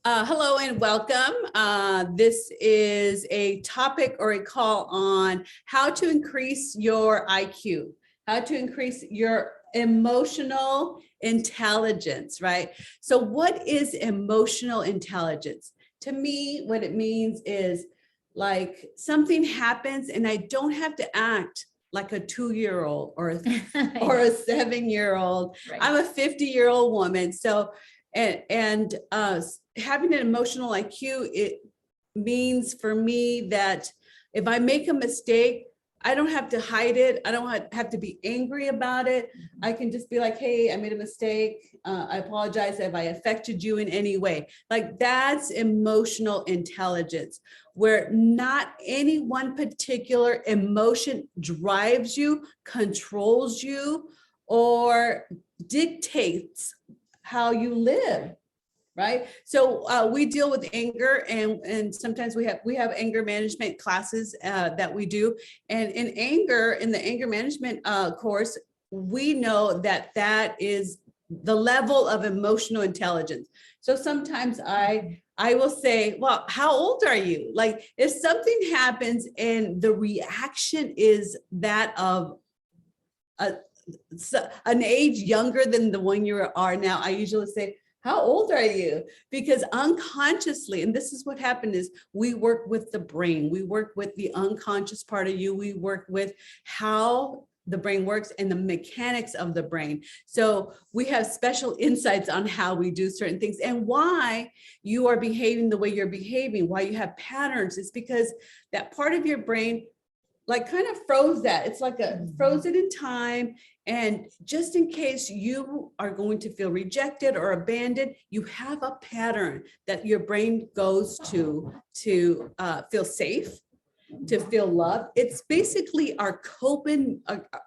Hello and welcome. This is a topic or a call on how to increase your IQ, how to increase your emotional intelligence, right? So what is emotional intelligence? To me, what it means is like something happens and I don't have to act like a 2-year-old or a 7-year-old. Right. I'm a 50-year-old woman. So having an emotional IQ, it means for me that if I make a mistake, I don't have to hide it. I don't have to be angry about it. I can just be like, hey, I made a mistake. I apologize if I affected you in any way. Like that's emotional intelligence, where not any one particular emotion drives you, controls you, or dictates how you live, right? So we deal with anger, and sometimes we have anger management classes that we do. And in the anger management course, we know that is the level of emotional intelligence. So sometimes I will say, well, how old are you? Like if something happens and the reaction is that of an age younger than the one you are now, I usually say, how old are you? Because unconsciously, and this is what happened, is we work with the brain, we work with the unconscious part of you, we work with how the brain works and the mechanics of the brain. So we have special insights on how we do certain things and why you are behaving the way you're behaving, why you have patterns. It's because that part of your brain like kind of froze that. It's like a froze it in time. And just in case you are going to feel rejected or abandoned, you have a pattern that your brain goes to feel safe, to feel loved. It's basically our coping,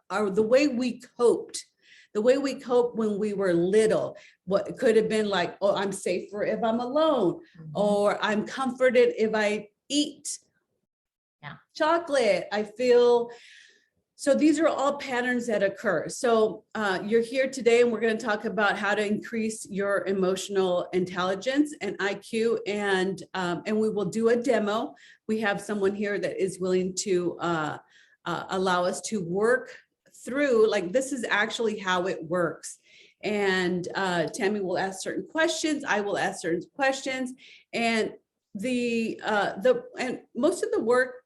the way we coped. The way we coped when we were little. What it could have been like, oh, I'm safer if I'm alone, or I'm comforted if I eat chocolate. I feel, so these are all patterns that occur. So you're here today and we're going to talk about how to increase your emotional intelligence and IQ, and we will do a demo. We have someone here that is willing to allow us to work through, like this is actually how it works. And Tammy will ask certain questions, I will ask certain questions, and and most of the work,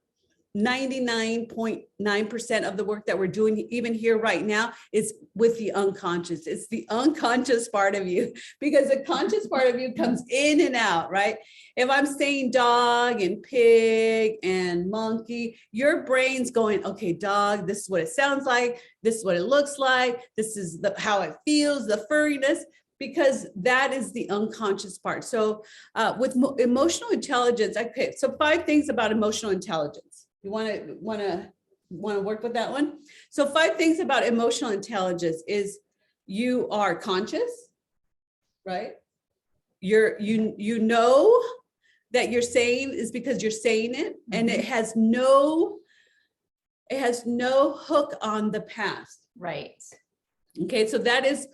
99.9% of the work that we're doing even here right now is with the unconscious. It's the unconscious part of you, because the conscious part of you comes in and out, right? If I'm saying dog and pig and monkey, your brain's going, okay, dog, this is what it sounds like, this is what it looks like, this is how it feels, the furriness, because that is the unconscious part. So with emotional intelligence, okay, so 5 things about emotional intelligence. You want to work with that one? So 5 things about emotional intelligence is you are conscious, right? You know that you're saying is because you're saying it, and it has no hook on the past. Right. Okay, so that is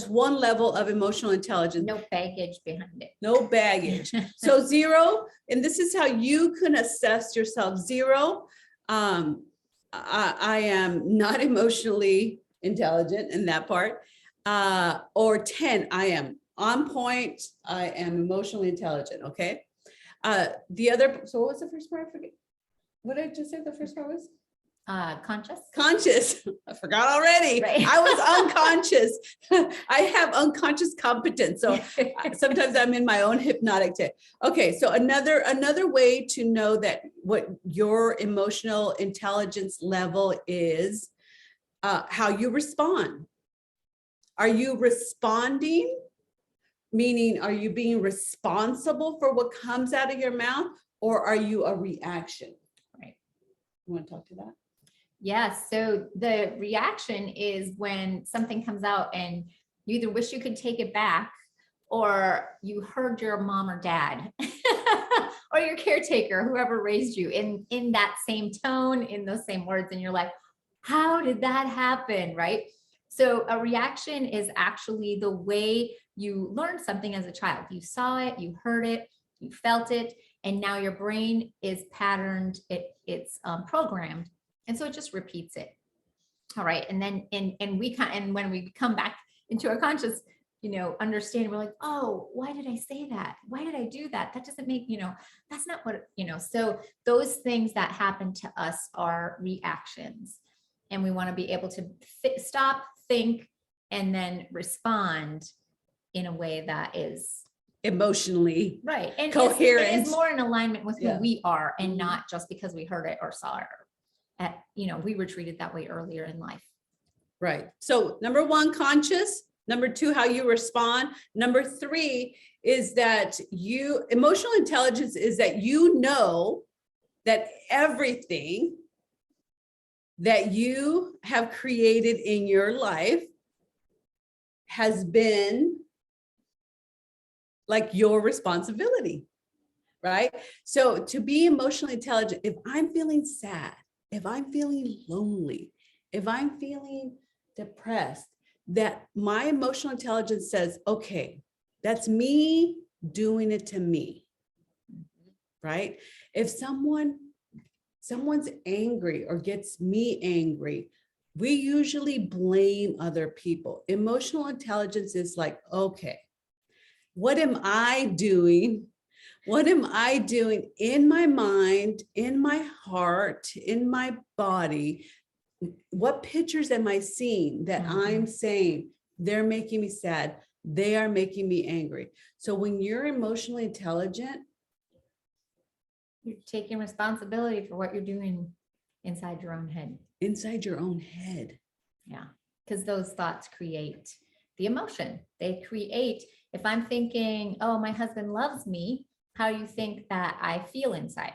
one level of emotional intelligence. No baggage behind it. No baggage. So 0, and this is how you can assess yourself. 0, I am not emotionally intelligent in that part. Or 10, I am on point. I am emotionally intelligent. Okay. The other, so what was the first part? I forget. What did I just say the first part was? Conscious. I forgot already. Right. I was unconscious. I have unconscious competence. So sometimes I'm in my own hypnotic state. Okay. So another way to know that what your emotional intelligence level is, how you respond. Are you responding? Meaning, are you being responsible for what comes out of your mouth, or are you a reaction? Right. You want to talk to that? Yes. So the reaction is when something comes out and you either wish you could take it back, or you heard your mom or dad or your caretaker, whoever raised you, in that same tone, in those same words. And you're like, how did that happen? Right. So a reaction is actually the way you learned something as a child. You saw it, you heard it, you felt it, and now your brain is patterned, it's programmed. And so it just repeats it. All right. And then, and when we come back into our conscious, understanding, we're like, oh, why did I say that? Why did I do that? That doesn't make, that's not what, so those things that happen to us are reactions. And we want to be able to stop, think, and then respond in a way that is emotionally right and coherent. Is more in alignment with who we are, and Mm-hmm. not just because we heard it or saw it. We were treated that way earlier in life. Right. So number one, conscious. Number two, how you respond. Number three is that emotional intelligence is that you know that everything that you have created in your life has been like your responsibility, right? So to be emotionally intelligent, if I'm feeling sad, if I'm feeling lonely, if I'm feeling depressed, that my emotional intelligence says, okay, that's me doing it to me, right? If someone's angry or gets me angry, we usually blame other people. Emotional intelligence is like, okay, what am I doing? What am I doing in my mind, in my heart, in my body? What pictures am I seeing that I'm saying they're making me sad? They are making me angry. So when you're emotionally intelligent, you're taking responsibility for what you're doing inside your own head. Inside your own head. Yeah. Because those thoughts create the emotion. They create, if I'm thinking, oh, my husband loves me, how do you think that I feel inside?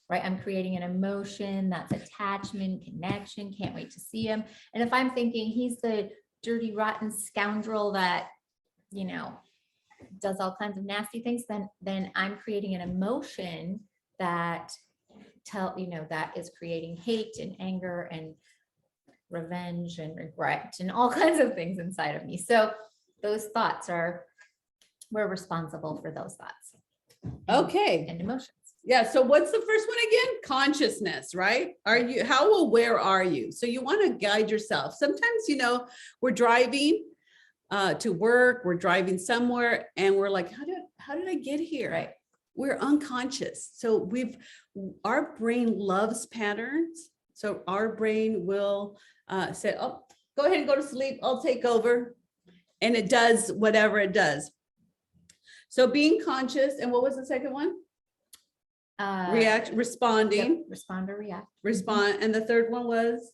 Right? I'm creating an emotion that's attachment, connection, can't wait to see him. And if I'm thinking he's the dirty, rotten scoundrel that, does all kinds of nasty things, then I'm creating an emotion that that is creating hate and anger and revenge and regret and all kinds of things inside of me. So those thoughts we're responsible for those thoughts. Okay. And emotions. Yeah. So what's the first one again? Consciousness, right? How aware are you? So you want to guide yourself. Sometimes, we're driving to work, we're driving somewhere and we're like, how did I get here? Right. We're unconscious. So our brain loves patterns. So our brain will say, oh, go ahead and go to sleep. I'll take over. And it does whatever it does. So being conscious. And what was the second one? Responding. Yep, respond or react. Respond. And the third one was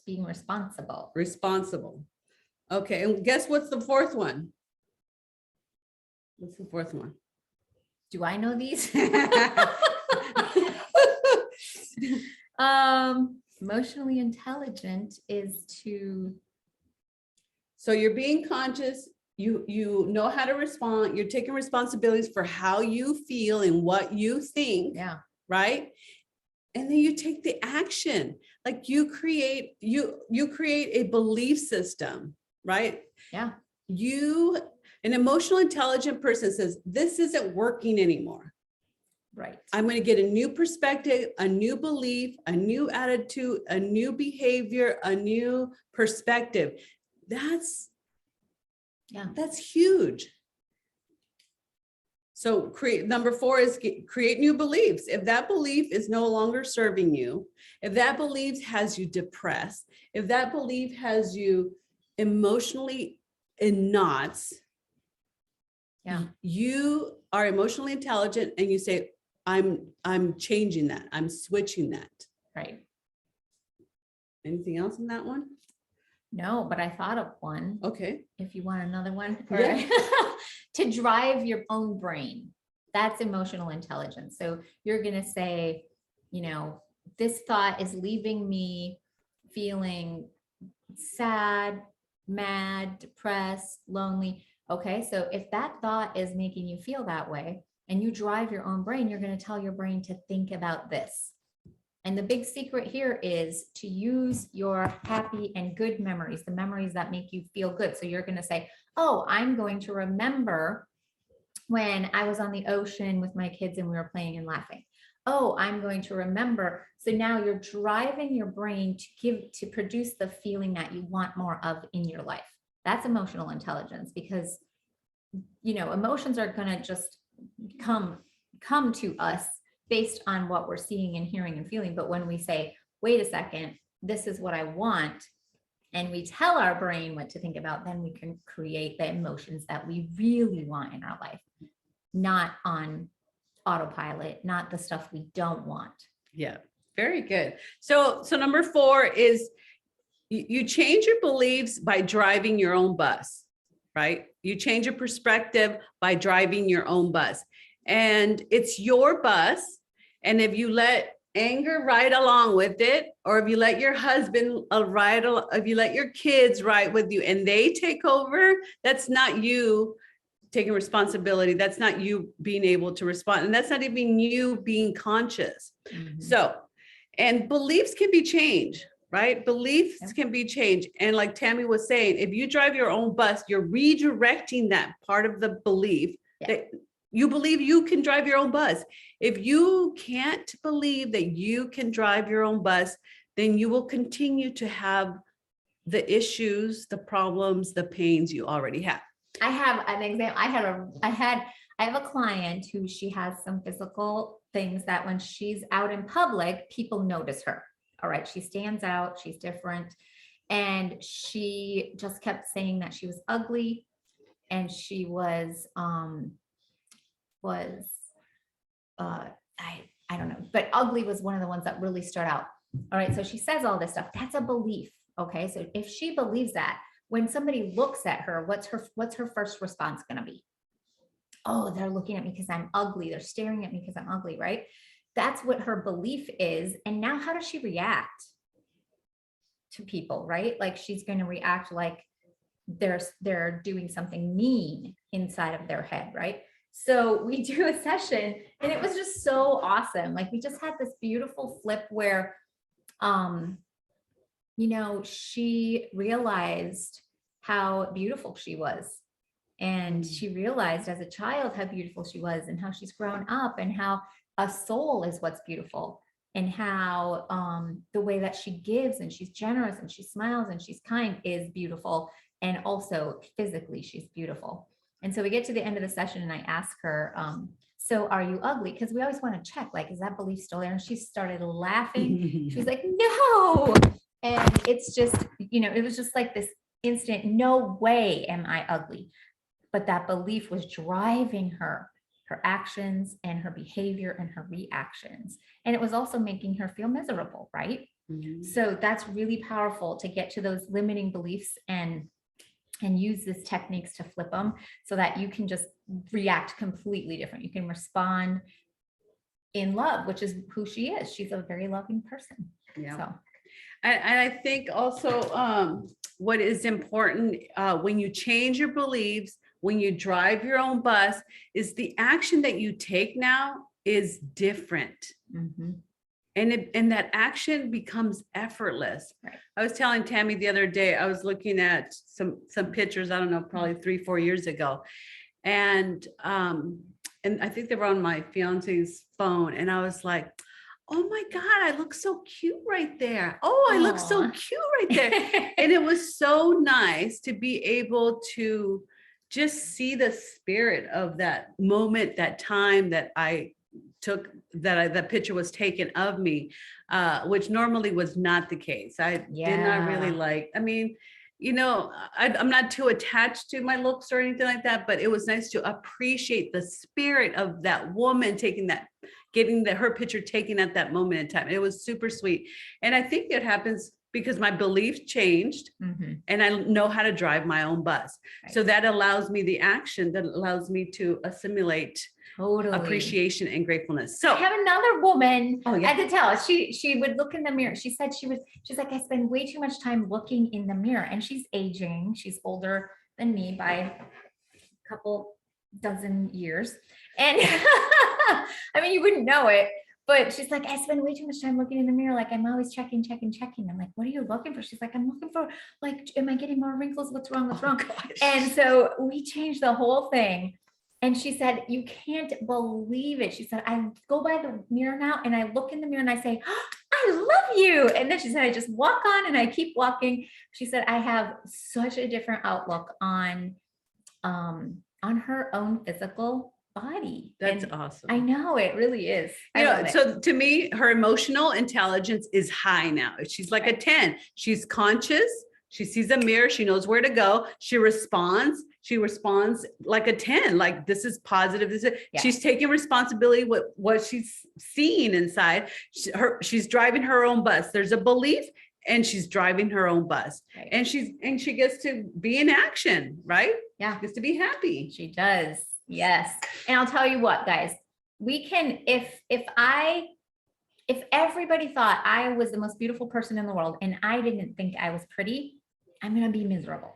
being responsible. Responsible. Okay. And guess what's the fourth one? What's the fourth one? Do I know these? Emotionally intelligent is to. So you're being conscious. You know how to respond. You're taking responsibilities for how you feel and what you think. Yeah. Right. And then you take the action. Like you create a belief system, right? Yeah. An emotional intelligent person says, this isn't working anymore. Right. I'm going to get a new perspective, a new belief, a new attitude, a new behavior, a new perspective. That's huge. So number 4 is create new beliefs. If that belief is no longer serving you, if that belief has you depressed, if that belief has you emotionally in knots, you are emotionally intelligent and you say, I'm changing that. I'm switching that. Right. Anything else in that one? No, but I thought of one. Okay. If you want another one. Yeah. To drive your own brain. That's emotional intelligence. So you're going to say, this thought is leaving me feeling sad, mad, depressed, lonely. Okay. So if that thought is making you feel that way and you drive your own brain, you're going to tell your brain to think about this. And the big secret here is to use your happy and good memories, the memories that make you feel good. So you're going to say, oh, I'm going to remember when I was on the ocean with my kids and we were playing and laughing. Oh, I'm going to remember. So now you're driving your brain to produce the feeling that you want more of in your life. That's emotional intelligence, because, emotions are going to just come to us based on what we're seeing and hearing and feeling. But when we say, wait a second, this is what I want, and we tell our brain what to think about, then we can create the emotions that we really want in our life, not on autopilot, not the stuff we don't want. Yeah, very good. So number 4 is you change your beliefs by driving your own bus, right? You change your perspective by driving your own bus. And it's your bus. And if you let anger ride along with it, or if you let your husband if you let your kids ride with you and they take over, that's not you taking responsibility. That's not you being able to respond. And that's not even you being conscious. Mhm. So, and beliefs can be changed, right? Beliefs Yeah. can be changed. And like Tammy was saying, if you drive your own bus, you're redirecting that part of the belief that you believe you can drive your own bus. If you can't believe that you can drive your own bus, then you will continue to have the issues, the problems, the pains you already have. I have an example. I have a client who, she has some physical things that when she's out in public, people notice her. All right. She stands out. She's different. And she just kept saying that she was ugly. And she I don't know, but ugly was one of the ones that really stood out. All right. So she says all this stuff. That's a belief. Okay. So if she believes that, when somebody looks at her, what's her first response going to be? Oh, they're looking at me because I'm ugly. They're staring at me because I'm ugly, right? That's what her belief is. And now how does she react to people, right? Like she's going to react like they're doing something mean inside of their head, right? So we do a session and it was just so awesome. Like we just had this beautiful flip where, she realized how beautiful she was. And she realized as a child how beautiful she was and how she's grown up and how a soul is what's beautiful, and how the way that she gives and she's generous and she smiles and she's kind is beautiful. And also physically, she's beautiful. And so we get to the end of the session and I ask her, so are you ugly? Because we always want to check, like, is that belief still there? And she started laughing. She's like, no. And it's just, it was just like this instant, no way am I ugly. But that belief was driving her actions and her behavior and her reactions. And it was also making her feel miserable, right? Mm-hmm. So that's really powerful to get to those limiting beliefs and use these techniques to flip them so that you can just react completely different. You can respond in love, which is who she is. She's a very loving person. Yeah. So. And I think also what is important when you change your beliefs, when you drive your own bus, is the action that you take now is different. Mm-hmm. And that action becomes effortless. Right. I was telling Tammy the other day, I was looking at some pictures, I don't know, probably 3-4 years ago. And I think they were on my fiance's phone. And I was like, oh my God, I look so cute right there. Oh, I look so cute right there. And it was so nice to be able to just see the spirit of that moment, that time that I took, that picture was taken of me, which normally was not the case. I did not really like, I'm not too attached to my looks or anything like that, but it was nice to appreciate the spirit of that woman getting her picture taken at that moment in time. It was super sweet. And I think it happens because my belief changed, mm-hmm. and I know how to drive my own bus. Right. So that allows me the action that allows me to assimilate appreciation and gratefulness. So I have another woman, I had to tell, she would look in the mirror. She said she's like, I spend way too much time looking in the mirror, and she's aging. She's older than me by a couple dozen years. And I mean, you wouldn't know it, But she's like, I spend way too much time looking in the mirror. Like I'm always checking. I'm like, what are you looking for? She's like, I'm looking for like, am I getting more wrinkles? What's wrong? What's wrong? And so we changed the whole thing. And she said, you can't believe it. She said, I go by the mirror now and I look in the mirror and I say, oh, I love you. And then she said, I just walk on and I keep walking. She said, I have such a different outlook on her own physical body. That's And awesome. I know it really is. You know, so to me, her emotional intelligence is high now. She's like a 10. She's conscious. She sees a mirror. She knows where to go. She responds like a 10, like this is positive. She's taking responsibility with what she's seeing inside. She's driving her own bus. There's a belief and she's driving her own bus. Right. And she gets to be in action, right? Yeah. She gets to be happy. She does. Yes. And I'll tell you what, guys, we can, if everybody thought I was the most beautiful person in the world and I didn't think I was pretty, I'm going to be miserable.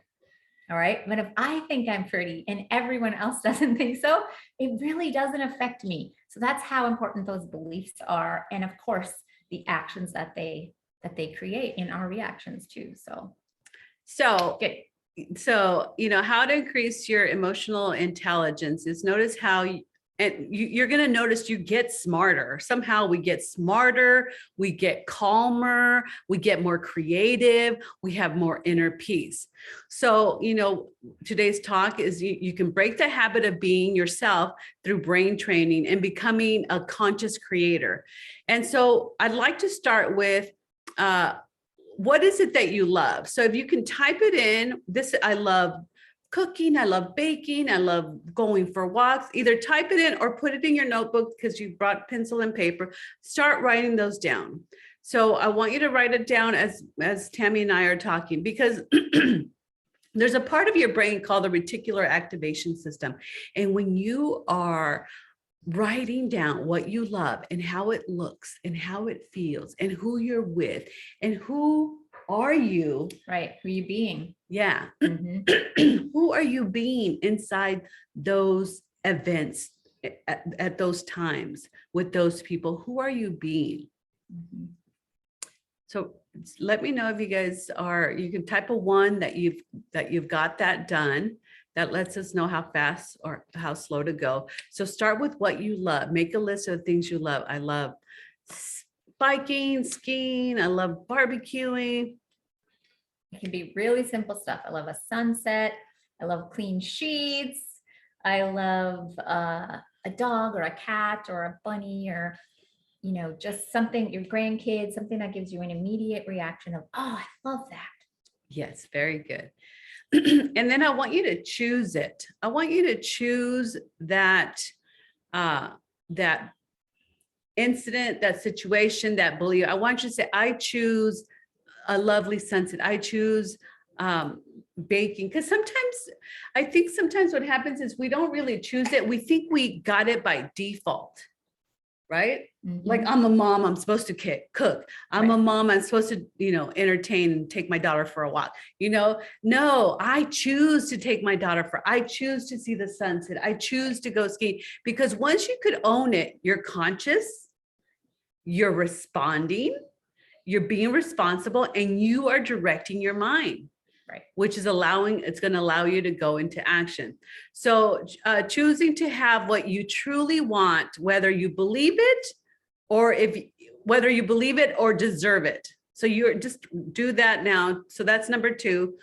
All right. But if I think I'm pretty and everyone else doesn't think so, it really doesn't affect me. So that's how important those beliefs are. And of course, the actions that they create in our reactions too. So good. So, you know, how to increase your emotional intelligence is notice how you're going to notice you get smarter. Somehow we get smarter, we get calmer, we get more creative, we have more inner peace. So, you know, today's talk is you can break the habit of being yourself through brain training and becoming a conscious creator. And so I'd like to start with, what is it that you love? So if you can type it in, I love cooking, I love baking, I love going for walks. Either type it in or put it in your notebook because you brought pencil and paper. Start writing those down. So I want you to write it down as Tammy and I are talking, because there's a part of your brain called the reticular activation system. And when you are writing down what you love and how it looks and how it feels and who you're with and who are you? Right. Who are you being? Yeah. Mm-hmm. Who are you being inside those events at those times with those people? Who are you being? Mm-hmm. So let me know if you guys you can type a 1 that you've got that done. That lets us know how fast or how slow to go. So start with what you love. Make a list of things you love. I love biking, skiing. I love barbecuing. It can be really simple stuff. I love a sunset. I love clean sheets. I love a dog or a cat or a bunny or, you know, just something, your grandkids, something that gives you an immediate reaction of, oh, I love that. Yes, very good. And then I want you to choose it. I want you to choose that incident, that situation, that belief. I want you to say, I choose a lovely sunset. I choose baking. Because I think sometimes what happens is we don't really choose it. We think we got it by default. Right? Mm-hmm. Like I'm a mom, I'm supposed to cook. I'm a mom, I'm supposed to, you know, entertain and take my daughter for a walk. You know, no, I choose to take my daughter I choose to see the sunset. I choose to go ski, because once you could own it, you're conscious, you're responding, you're being responsible, and you are directing your mind. Right. Which is it's going to allow you to go into action. So choosing to have what you truly want, whether you believe it or whether you believe it or deserve it. So you just do that now. So that's number 2.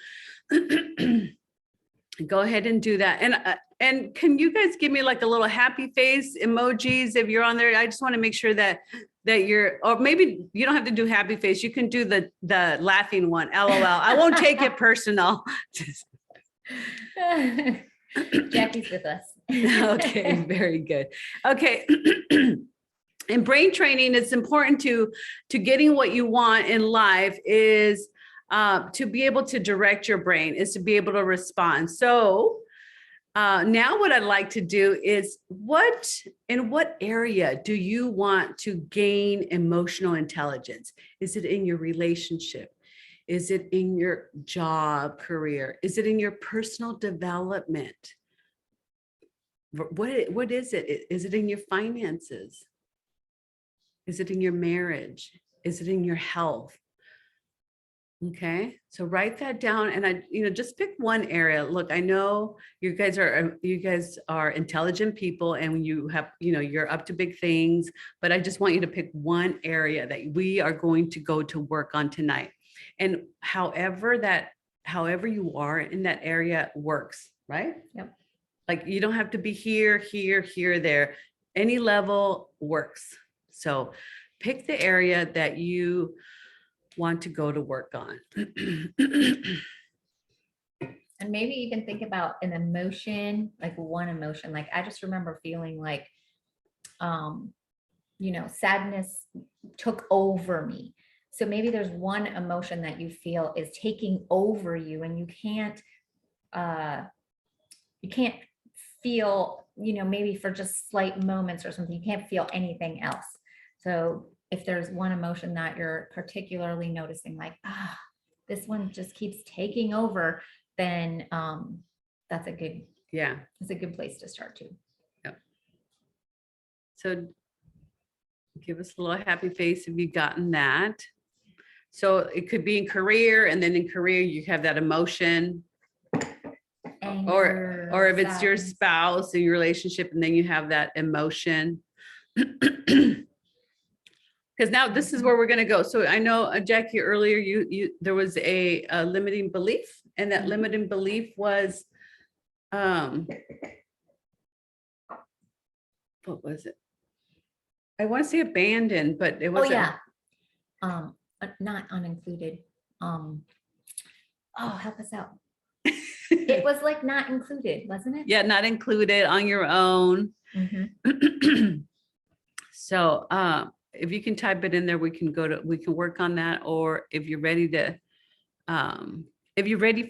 Go ahead and do that. And can you guys give me like a little happy face emojis if you're on there? I just want to make sure that you're, or maybe you don't have to do happy face. You can do the laughing one, LOL. I won't take it personal. Jackie's with us. Okay, very good. Okay. In brain training, it's important to getting what you want in life is to be able to direct your brain, is to be able to respond. So now what I'd like to do is in what area do you want to gain emotional intelligence? Is it in your relationship? Is it in your job career? Is it in your personal development? What is it? Is it in your finances? Is it in your marriage? Is it in your health? Okay, so write that down and just pick one area. Look, I know you guys are intelligent people and you have, you're up to big things, but I just want you to pick one area that we are going to go to work on tonight. And however you are in that area works, right? Yep. Like you don't have to be here, there. Any level works. So pick the area that you want to go to work on. And maybe even think about an emotion, like one emotion. Like I just remember feeling like, sadness took over me. So maybe there's one emotion that you feel is taking over you and you can't feel, maybe for just slight moments or something, you can't feel anything else. So if there's one emotion that you're particularly noticing, like, this one just keeps taking over, then that's a good place to start too. Yep. So give us a little happy face if you've gotten that. So it could be in career, and then in career you have that emotion. Anger, or if it's your sadness. spouse in your relationship, and then you have that emotion. Because now this is where we're going to go. So I know, Jackie, earlier you there was a limiting belief, and that limiting belief was, what was it? I want to say abandoned, but it was. Oh yeah, not unincluded. Help us out. It was like not included, wasn't it? Yeah, not included, on your own. Mhm. So if you can type it in there, we can work on that. Or if you're ready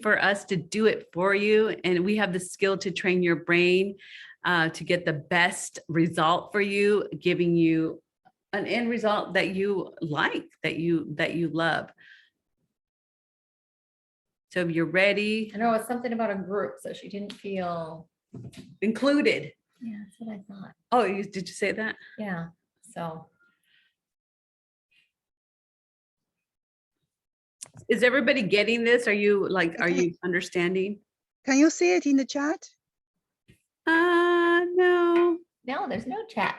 for us to do it for you, and we have the skill to train your brain to get the best result for you, giving you an end result that you like, that you love. So if you're ready. I know it's something about a group, so she didn't feel included. Yeah, that's what I thought. Oh, did you say that? Yeah. So is everybody getting this? Are you understanding? Can you see it in the chat? No. No, there's no chat.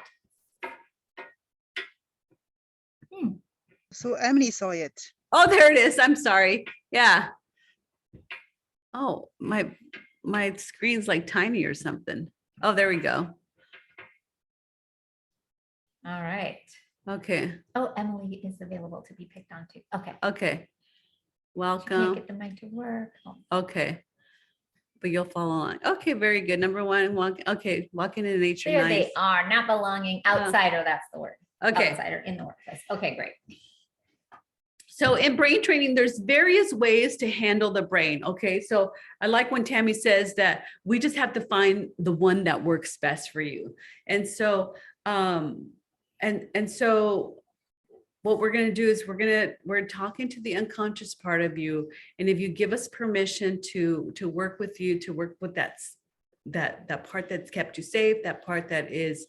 So Emily saw it. Oh, there it is. I'm sorry. Yeah. Oh, my screen's like tiny or something. Oh, there we go. All right. Okay. Oh, Emily is available to be picked on too. Okay. Okay. She Welcome. can't get the mic to work. Oh. Okay. But you'll follow on. Okay, very good. Number one, walking in nature. There nice. they are, not belonging. Outsider, that's the word. Okay. Outsider in the workplace. Okay, great. So in brain training, there's various ways to handle the brain. Okay. So I like when Tammy says that we just have to find the one that works best for you. And so, so what we're going to do is we're talking to the unconscious part of you. And if you give us permission to work with you, to work with that part that's kept you safe, that part that is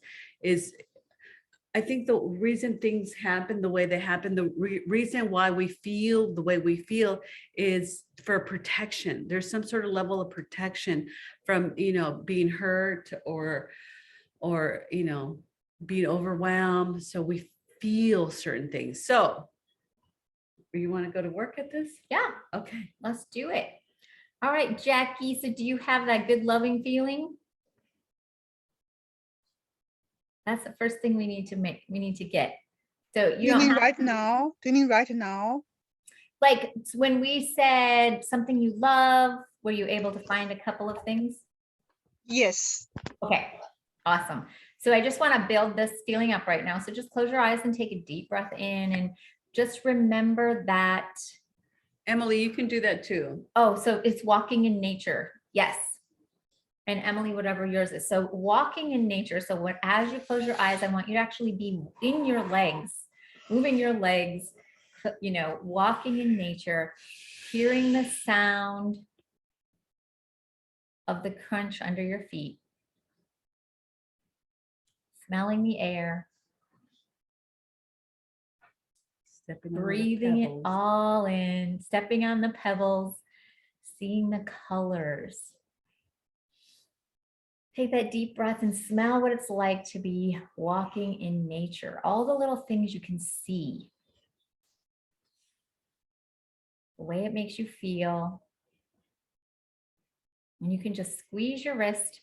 I think the reason things happen the way they happen, the reason why we feel the way we feel is for protection. There's some sort of level of protection from, being hurt or, being overwhelmed. So we feel certain things. So you want to go to work at this? Yeah. Okay. Let's do it. All right, Jackie. So do you have that good loving feeling? That's the first thing we need to get. So you mean right now? Do you mean right now? Like when we said something you love, were you able to find a couple of things? Yes. Okay, awesome. So I just want to build this feeling up right now. So just close your eyes and take a deep breath in and just remember that. Emily, you can do that too. Oh, so it's walking in nature. Yes. And Emily, whatever yours is. So walking in nature. So as you close your eyes, I want you to actually be in your legs, moving your legs, walking in nature, hearing the sound of the crunch under your feet, smelling the air, Stepping on the breathing it pebbles. all in, stepping on the pebbles, seeing the colors. Take that deep breath and smell what it's like to be walking in nature. All the little things you can see. The way it makes you feel. And you can just squeeze your wrist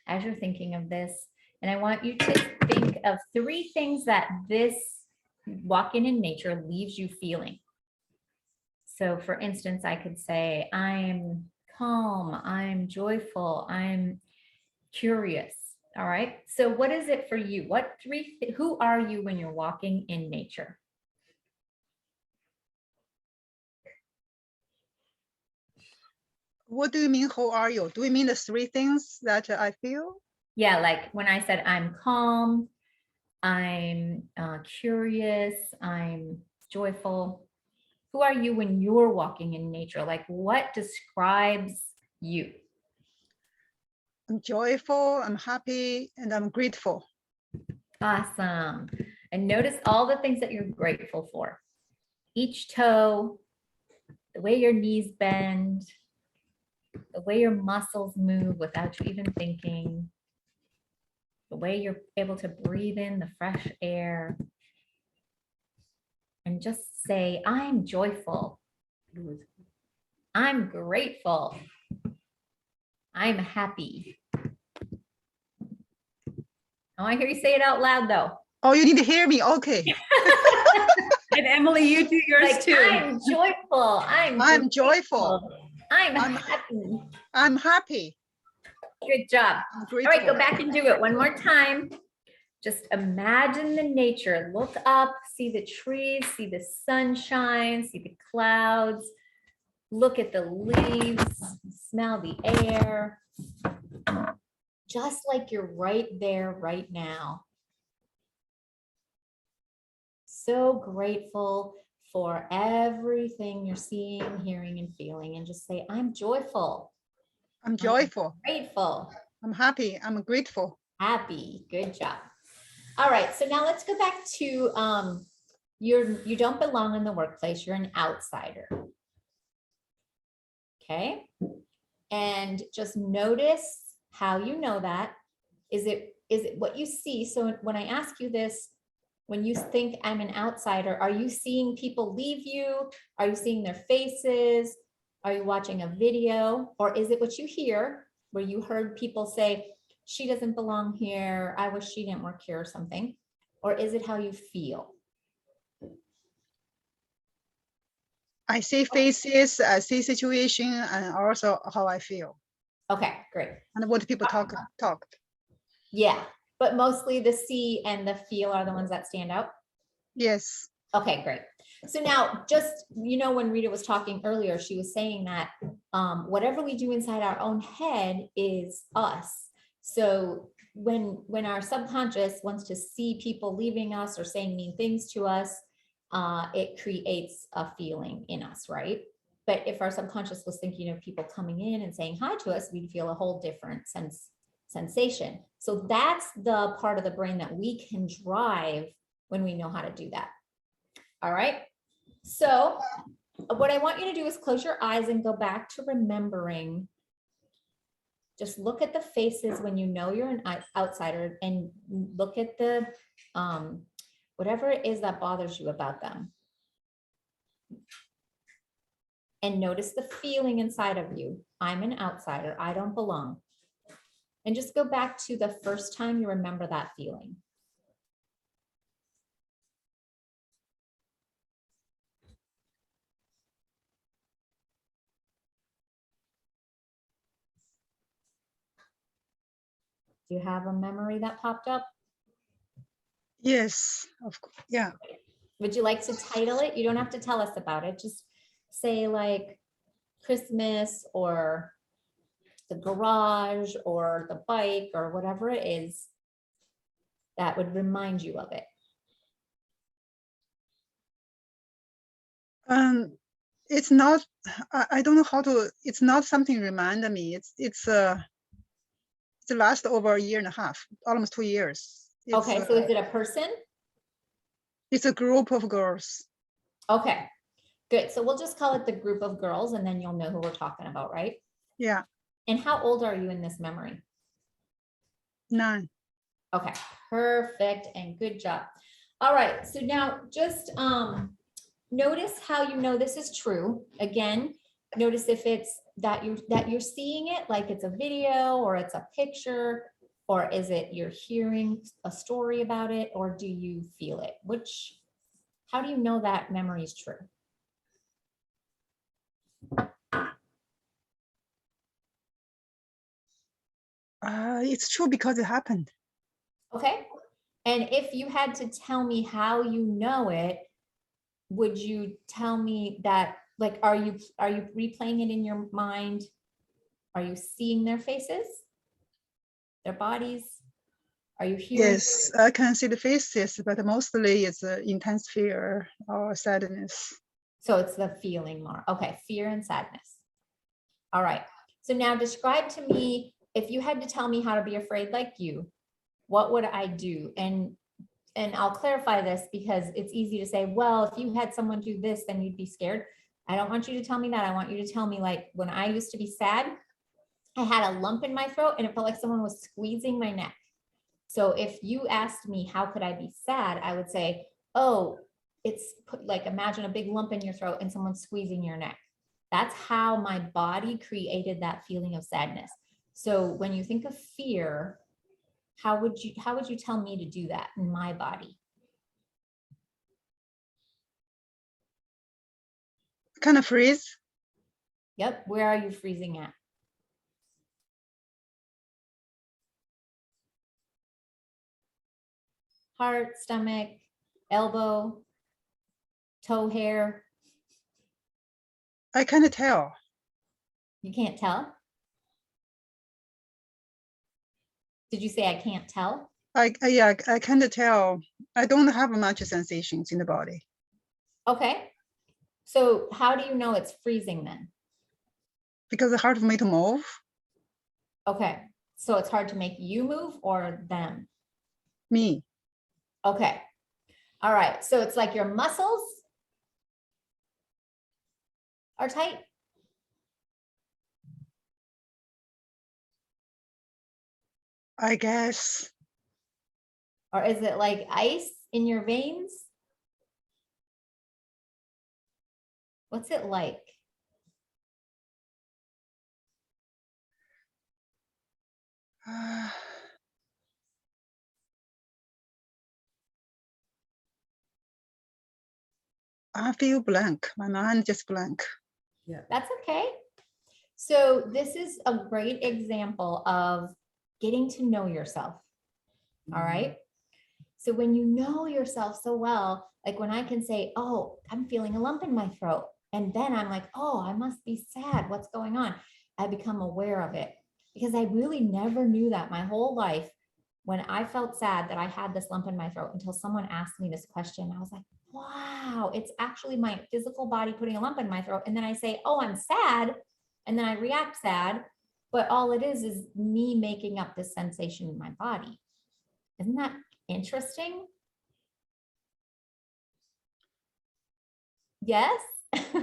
as you're thinking of this. And I want you to think of 3 things that this walking in nature leaves you feeling. So for instance, I could say, I'm calm, I'm joyful, I'm curious. All right. So what is it for you? Who are you when you're walking in nature? What do you mean, who are you? Do you mean the 3 things that I feel? Yeah, like when I said I'm calm, I'm curious, I'm joyful. Who are you when you're walking in nature? Like what describes you? I'm joyful, I'm happy, and I'm grateful. Awesome. And notice all the things that you're grateful for. Each toe, the way your knees bend, the way your muscles move without you even thinking, the way you're able to breathe in the fresh air. And just say, I'm joyful. I'm grateful. I'm happy. Oh, I hear you say it out loud though. Oh, you need to hear me. Okay. And Emily, you do yours Like, too. I'm joyful. I'm joyful. I'm I'm- happy. I'm happy. Good job. I'm All grateful. right, go back and do it one more time. Just imagine the nature. Look up, see the trees, see the sunshine, see the clouds. Look at the leaves, smell the air. Just like you're right there right now. So grateful for everything you're seeing, hearing, and feeling. And just say, I'm joyful, I'm joyful. grateful, I'm happy. I'm grateful. happy. Good job. All right, so now let's go back to you don't belong in the workplace. You're an outsider. Okay. And just notice how you know that. Is it what you see? So when I ask you this, when you think I'm an outsider, are you seeing people leave you? Are you seeing their faces? Are you watching a video? Or is it what you hear, where you heard people say, she doesn't belong here, I wish she didn't work here or something? Or is it how you feel? I see faces, I see situation, and also how I feel. Okay, great. And what people talk. Yeah, but mostly the see and the feel are the ones that stand out. Yes. Okay, great. So now just, when Rita was talking earlier, she was saying that whatever we do inside our own head is us. So when our subconscious wants to see people leaving us or saying mean things to us, it creates a feeling in us, right? But if our subconscious was thinking of people coming in and saying hi to us, we'd feel a whole different sensation. So that's the part of the brain that we can drive when we know how to do that. All right. So what I want you to do is close your eyes and go back to remembering. Just look at the faces when you know you're an outsider, and look at the whatever it is that bothers you about them. And notice the feeling inside of you. I'm an outsider. I don't belong. And just go back to the first time you remember that feeling. Do you have a memory that popped up? Yes, of course. Yeah. Would you like to title it? You don't have to tell us about it. Just say like Christmas or the garage or the bike or whatever it is that would remind you of it. It's not, I don't know how to, it's not something reminded me. It's last over a year and a half, almost 2 years. It's, Okay, so is it a person? it's a group of girls. Okay, good. So we'll just call it the group of girls and then you'll know who we're talking about, right? Yeah, And how old are you in this memory? 9. Okay, perfect and good job. All right, so now just notice how you know this is true. Again, notice if it's that you're seeing it, like it's a video or it's a picture, or is it you're hearing a story about it, or do you feel it? How do you know that memory is true? It's true because it happened. Okay. And if you had to tell me how you know it, would you tell me that, like, are you replaying it in your mind? Are you seeing their faces, their bodies? Are you hearing? Yes, I can see the faces, but mostly it's intense fear or sadness. So it's the feeling more. Okay, fear and sadness. All right. So now describe to me, if you had to tell me how to be afraid like you, what would I do? And I'll clarify this because it's easy to say, well, if you had someone do this, then you'd be scared. I don't want you to tell me that. I want you to tell me, like, when I used to be sad, I had a lump in my throat and it felt like someone was squeezing my neck. So if you asked me, how could I be sad? I would say, oh, it's like, imagine a big lump in your throat and someone squeezing your neck. That's how my body created that feeling of sadness. So when you think of fear, how would you tell me to do that in my body? Kind of freeze. Yep. Where are you freezing at? Heart, stomach, elbow, toe hair. I can't tell. You can't tell? Did you say I can't tell? Yeah, I can't tell. I don't have much sensations in the body. Okay. So how do you know it's freezing then? Because it's hard for me to move. Okay. So it's hard to make you move or them? Me. Okay. All right. So it's like your muscles are tight? I guess. Or is it like ice in your veins? What's it like? I feel blank. My mind just blank. Yeah. That's okay. So this is a great example of getting to know yourself. All right. So when you know yourself so well, like when I can say, oh, I'm feeling a lump in my throat. And then I'm like, oh, I must be sad. What's going on? I become aware of it because I really never knew that my whole life when I felt sad that I had this lump in my throat until someone asked me this question. I was like, wow, it's actually my physical body putting a lump in my throat. And then I say, oh, I'm sad. And then I react sad. But all it is me making up this sensation in my body. Isn't that interesting? Yes?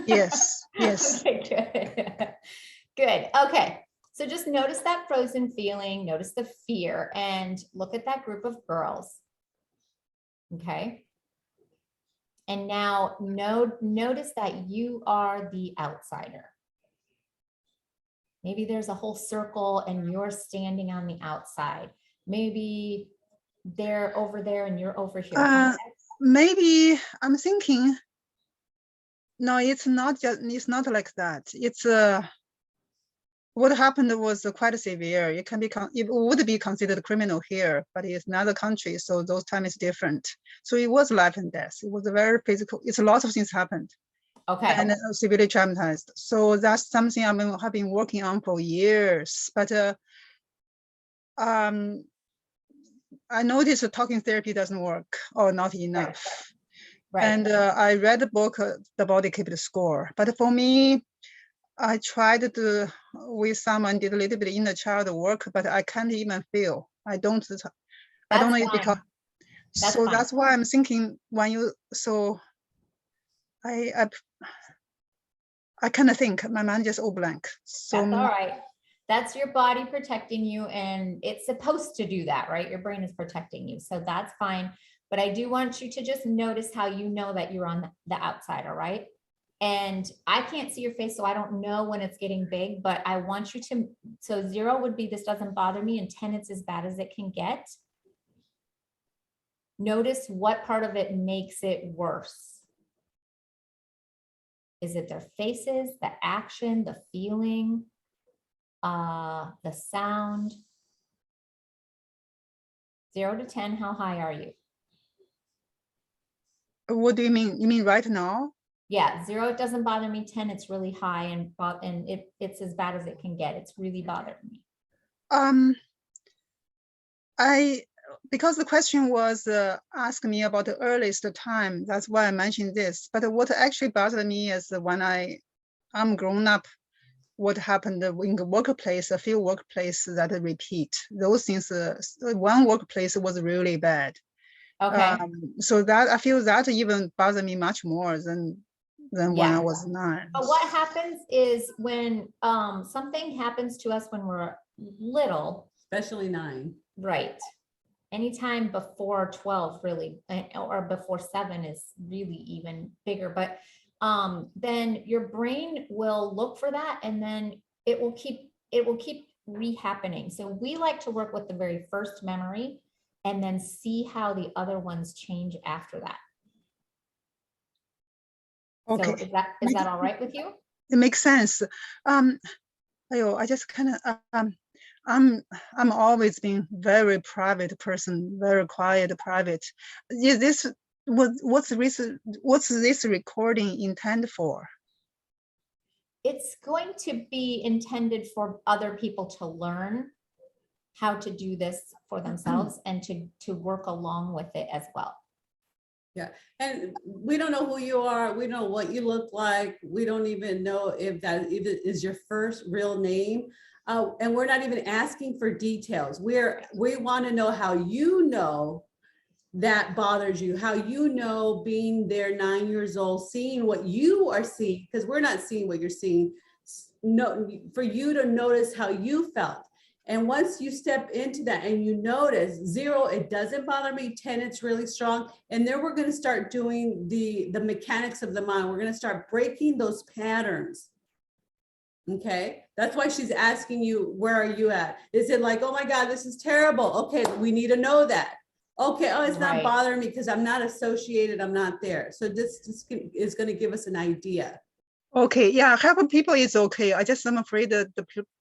Yes, yes. Okay, good. Good. Okay. So just notice that frozen feeling, notice the fear, and look at that group of girls. Okay. And now notice that you are the outsider. Maybe there's a whole circle and you're standing on the outside. Maybe they're over there and you're over here. Maybe I'm thinking, no, it's not like that. It's what happened was quite severe. It would be considered criminal here, but it's another country, so those time is different. So it was life and death. It was a very physical. It's a lot of things happened. Okay. And severely traumatized. So that's something have been working on for years. But I noticed talking therapy doesn't work or not enough. Right. And I read the book, The Body Keeps the Score. But for me, I tried to, with someone, did a little bit inner child work, but I can't even feel. I don't know if because, so that's why I'm thinking I kind of think my mind just all blank. So That's all right. That's your body protecting you, and it's supposed to do that, right? Your brain is protecting you. So that's fine. But I do want you to just notice how you know that you're on the outside, all right? And I can't see your face, so I don't know when it's getting big, but I want you to, so 0 would be this doesn't bother me, and 10 it's as bad as it can get. Notice what part of it makes it worse. Is it their faces, the action, the feeling, the sound? 0 to 10, how high are you? what do you mean? You mean right now? Yeah, 0, it doesn't bother me. 10, it's really high, and it's as bad as it can get. It's really bothering me. Because the question was asking me about the earliest time, that's why I mentioned this. But what actually bothered me is when I'm grown up, what happened in the workplace, a few workplaces that repeat. Those things, one workplace was really bad. Okay. So that I feel that even bothered me much more than when Yeah. I was 9. But what happens is when something happens to us when we're little, Especially 9. right? Anytime before 12, really, or before 7 is really even bigger. But then your brain will look for that, and then it will keep re-happening. So we like to work with the very first memory and then see how the other ones change after that. Okay. So is that all right with you? It makes sense. I just kind of I'm always been very private person, very quiet, private. Is this what's this recording intended for? It's going to be intended for other people to learn how to do this for themselves and to work along with it as well. Yeah, and we don't know who you are. We don't know what you look like. We don't even know if that even is your first real name. And we're not even asking for details. We want to know how you know that bothers you, how you know being there 9 years old, seeing what you are seeing, because we're not seeing what you're seeing. No, for you to notice how you felt. And once you step into that and you notice 0, it doesn't bother me, 10, it's really strong. And then we're going to start doing the mechanics of the mind. We're going to start breaking those patterns. Okay, that's why she's asking you, where are you at? Is it like, oh my God, this is terrible? Okay, we need to know that. Okay, oh, it's not Right. bothering me because I'm not associated, I'm not there. So this is going to give us an idea. Okay, yeah, helping people is okay. I just am afraid that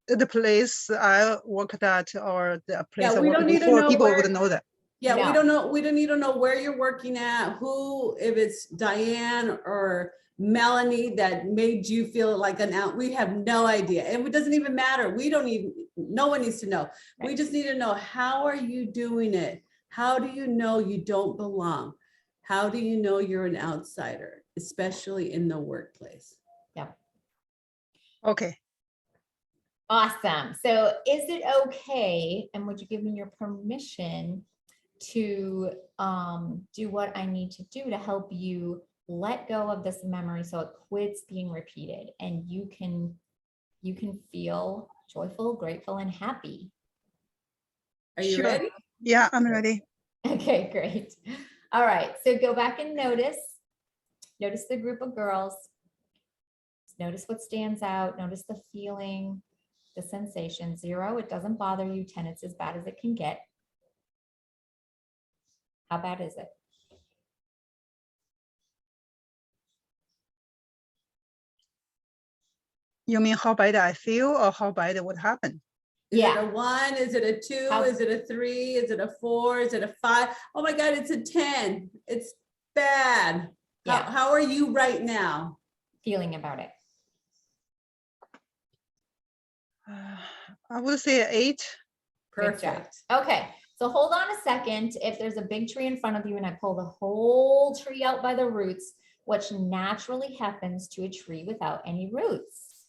the place I worked at or the place I we worked don't need to before, know people where, would know that. yeah, we No. don't know, we don't need to know where you're working at, who, if it's Diane or Melanie that made you feel like an out. We have no idea. And it doesn't even matter. We don't even, no one needs to know. We just need to know, how are you doing it? How do you know you don't belong? How do you know you're an outsider, especially in the workplace? Yep. Okay. Awesome. So is it okay, and would you give me your permission to do what I need to do to help you let go of this memory so it quits being repeated and you can feel joyful, grateful, and happy? Are you Sure. ready? Yeah, I'm ready. Okay, great. All right, so go back and notice the group of girls. Notice what stands out. Notice the feeling, the sensation. 0, it doesn't bother you. 10, it's as bad as it can get. How bad is it? You mean how bad I feel or how bad it would happen? Is it Yeah. a 1? Is it a 2? How- Is it a 3? Is it a 4? Is it a 5? Oh my God, it's a 10. It's bad. Yeah. How are you right now? Feeling about it. I would say 8. Good job. Perfect. Okay, so hold on a second. If there's a big tree in front of you and I pull the whole tree out by the roots, what naturally happens to a tree without any roots?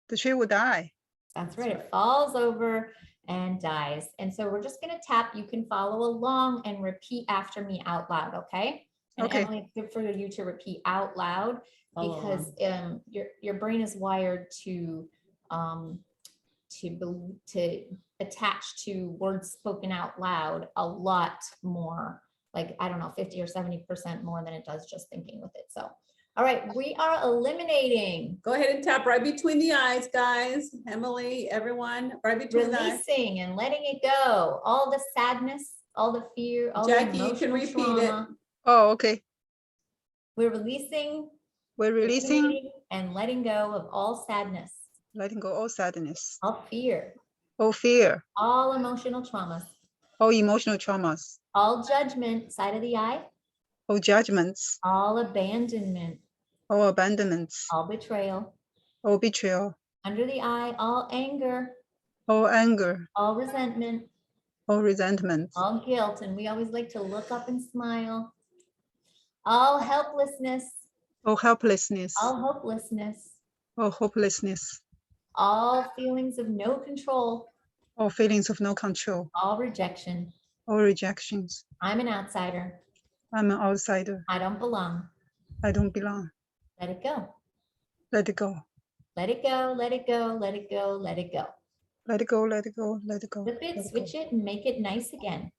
The tree would die. That's right. It falls over and dies. And so we're just going to tap. You can follow along and repeat after me out loud. Okay. And Okay. Emily, it's good for you to repeat out loud Follow because your brain is wired to to attach to words spoken out loud a lot more, like, I don't know, 50 or 70% more than it does just thinking with it. So, all right, we are eliminating, Go ahead and tap right between the eyes, guys. Emily, everyone, right between the eyes. releasing and letting it go. All the sadness, all the fear, all Jackie, the you can emotional repeat it. trauma. Oh, okay. We're releasing, We're releasing, eliminating, and letting go of all sadness, letting go all sadness, all fear, all fear, all emotional traumas, all emotional traumas, all judgment, side of the eye, all judgments, all abandonment, all abandonments, all betrayal, all betrayal, under the eye, all anger, all anger, all resentment, all resentment, all guilt. And we always like to look up and smile. All helplessness, all helplessness, all hopelessness, all hopelessness, all feelings of no control, all feelings of no control, all rejection. all rejections. I'm an outsider. I'm an outsider. I don't belong. I don't belong. Let it go. Let it go. Let it go. Let it go. Let it go. Let it go. Let it go. Let it go. Let it go. Flip let it, it switch go. it, and make it nice again.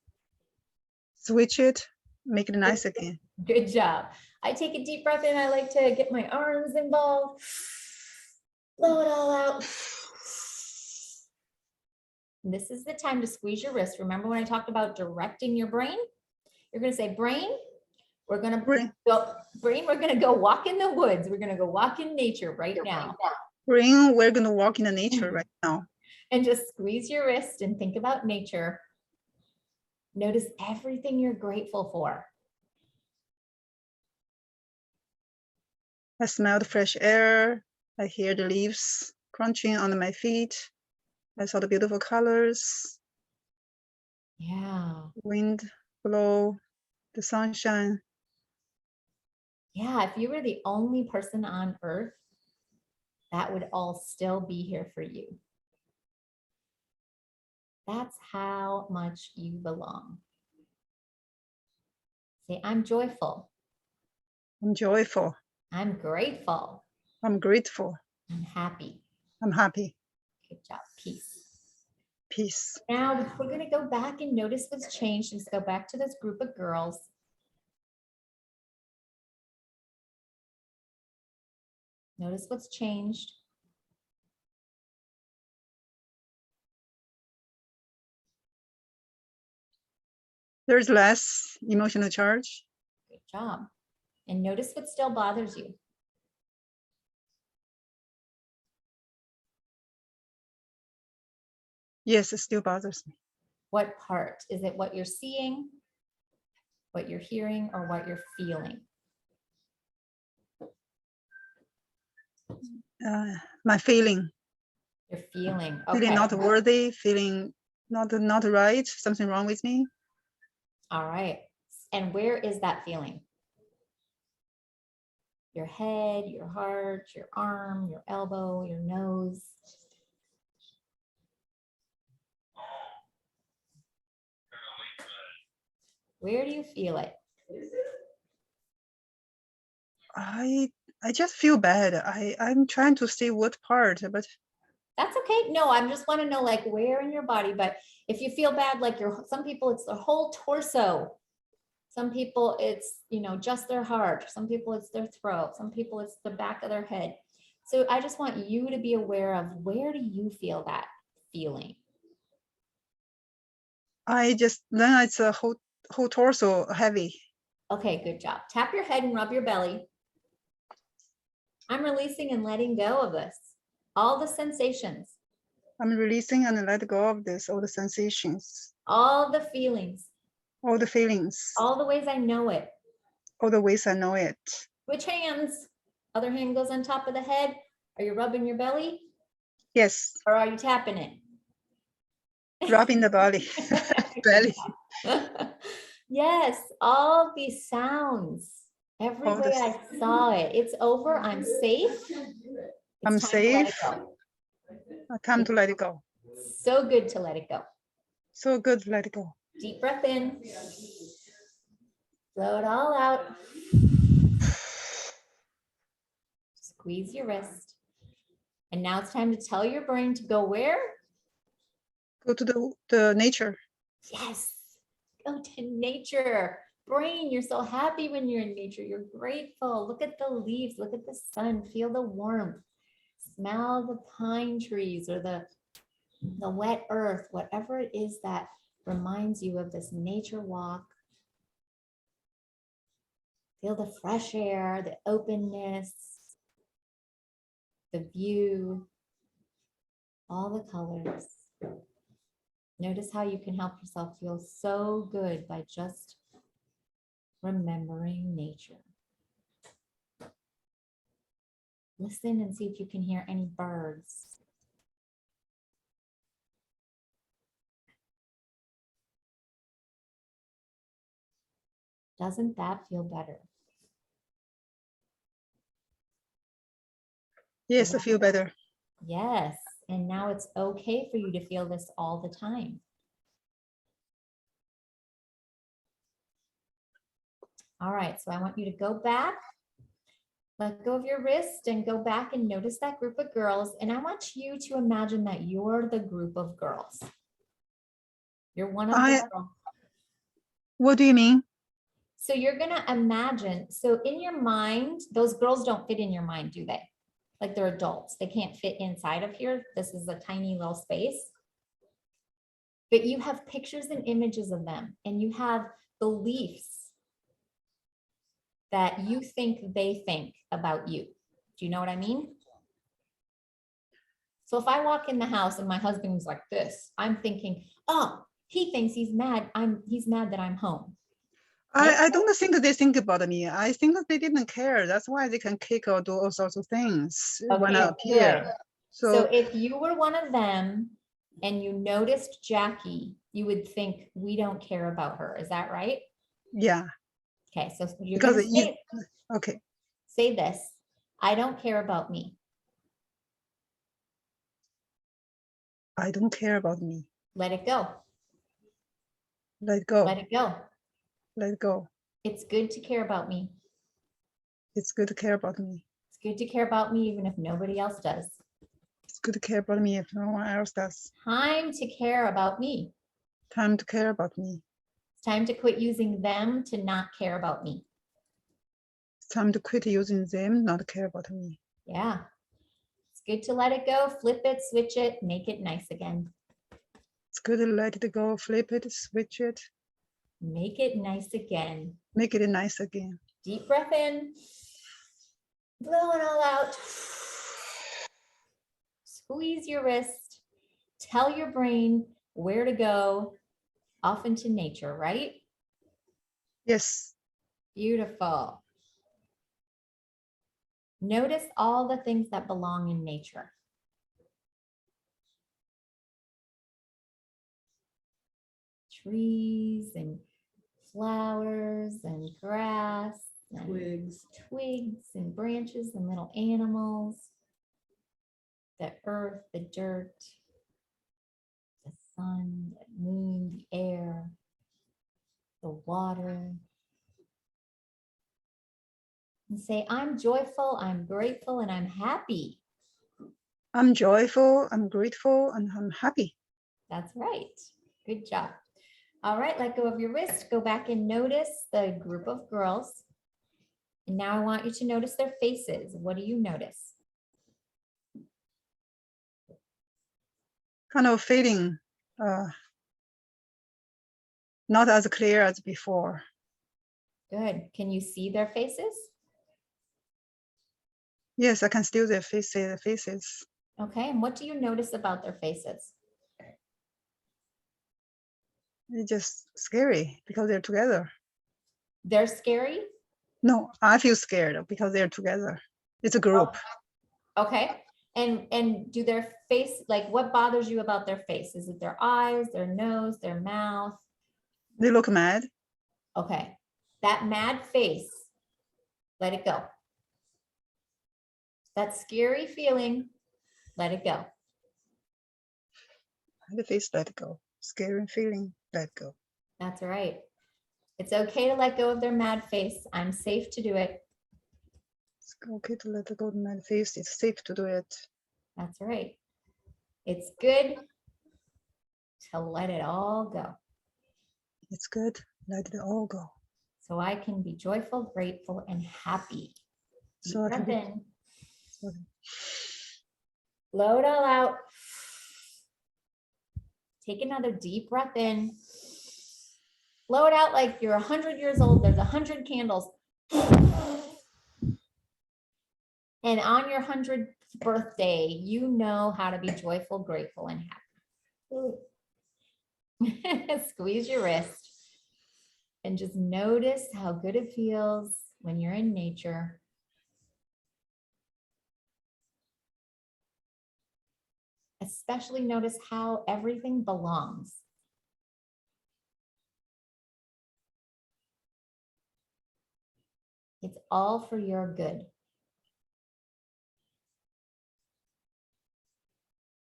Switch it. Make it nice again. Good job. I take a deep breath in. I like to get my arms involved. Blow it all out. And this is the time to squeeze your wrist. Remember when I talked about directing your brain? You're going to say, brain, we're going to Brain. go, brain, we're going to go walk in the woods. We're going to go walk in nature right now. Brain, we're going to walk in the nature right now. And just squeeze your wrist and think about nature. Notice everything you're grateful for. I smell the fresh air. I hear the leaves crunching under my feet. I saw the beautiful colors, Yeah. wind blow, the sunshine. Yeah. If you were the only person on earth, that would all still be here for you. That's how much you belong. Say, I'm joyful. I'm joyful. I'm grateful. I'm grateful. I'm happy. I'm happy. Good job. Peace. Peace. Now we're going to go back and notice what's changed. Let's go back to this group of girls. Notice what's changed. There's less emotional charge. Good job. And notice what still bothers you. Yes, it still bothers me. What part? Is it what you're seeing, what you're hearing, or what you're feeling? My feeling. You're feeling. Feeling Okay. not worthy, feeling not right, something wrong with me. All right. And where is that feeling? Your head, your heart, your arm, your elbow, your nose. Where do you feel it? I just feel bad. I'm trying to see what part, but That's okay. No, I just want to know like where in your body, but if you feel bad, like some people it's their whole torso. Some people it's, just their heart. Some people it's their throat. Some people it's the back of their head. So I just want you to be aware of where do you feel that feeling? then it's a whole torso heavy. Okay, good job. Tap your head and rub your belly. I'm releasing and letting go of this. All the sensations. I'm releasing and let go of this, all the sensations, All the feelings. all the feelings, All the ways I know it. all the ways I know it. Which hands? Other hand goes on top of the head. Are you rubbing your belly? Yes, Or are you tapping it? rubbing the belly. belly. Yes, all these sounds. Every All way this. I saw it. It's over. I'm safe. I'm It's time to let it safe. go. Time to let it go. So good to let it go. So good, let it go. Deep breath in. Blow it all out. Squeeze your wrist. And now it's time to tell your brain to go where? Go to the nature. Yes, go to nature. Brain, you're so happy when you're in nature. You're grateful. Look at the leaves, look at the sun, feel the warmth. Smell the pine trees or the wet earth, whatever it is that reminds you of this nature walk. Feel the fresh air, the openness, the view, all the colors. Notice how you can help yourself feel so good by just remembering nature. Listen and see if you can hear any birds. Doesn't that feel better? Yes, I feel better. Yes, and now it's okay for you to feel this all the time. All right, so I want you to go back, let go of your wrist and go back and notice that group of girls. And I want you to imagine that you're the group of girls. You're one of the girls. What do you mean? So you're gonna imagine, so in your mind, those girls don't fit in your mind, do they? Like they're adults, they can't fit inside of here. This is a tiny little space. But you have pictures and images of them, and you have beliefs that you think they think about you. Do you know what I mean? So if I walk in the house and my husband's like this, I'm thinking, oh, he thinks he's mad. He's mad that I'm home. I don't think they think about me. I think that they didn't care. That's why they can kick or do all sorts of things when I Okay, appear. good. So So if you were one of them and you noticed Jackie, you would think we don't care about her. Is that right? yeah, Okay, so you're because gonna okay, say this. I don't care about me. I don't care about me. Let it go. Let go. Let it go. Let go. It's good to care about me. It's good to care about me. It's good to care about me even if nobody else does. It's good to care about me if no one else does. Time to care about me. Time to care about me. It's time to quit using them to not care about me. It's time to quit using them, not care about me. Yeah. It's good to let it go, flip it, switch it, make it nice again. It's good to let it go, flip it, switch it. Make it nice again. Make it nice again. Deep breath in. Blow it all out. Squeeze your wrist. Tell your brain where to go. Off into nature, right? Yes. Beautiful. Notice all the things that belong in nature. Trees and flowers and grass and twigs and branches and little animals, the earth, the dirt, the sun, the moon, the air, the water. And say, I'm joyful, I'm grateful, and I'm happy. I'm joyful, I'm grateful, and I'm happy. That's right. Good job. All right, let go of your wrist. Go back and notice the group of girls. And now I want you to notice their faces. What do you notice? Kind of fading, not as clear as before. Good. Can you see their faces? Yes, I can still see their faces. Okay, and what do you notice about their faces? It's just scary because they're together. They're scary? No, I feel scared because they're together. It's a group. Okay. And do their face, like what bothers you about their face? Is it their eyes, their nose, their mouth? They look mad. Okay. That mad face, let it go. That scary feeling, let it go. The face let go. Scary feeling, let go. That's right. It's okay to let go of their mad face. I'm safe to do it. It's okay to let go of my face. It's safe to do it. That's right. It's good to let it all go. It's good. Let it all go. So I can be joyful, grateful, and happy. Deep So I can breath be. in. So Blow it all out. Take another deep breath in. Blow it out like you're 100 years old. There's 100 candles. And on your 100th birthday, you know how to be joyful, grateful, and happy. Squeeze your wrist and just notice how good it feels when you're in nature. Especially notice how everything belongs. It's all for your good.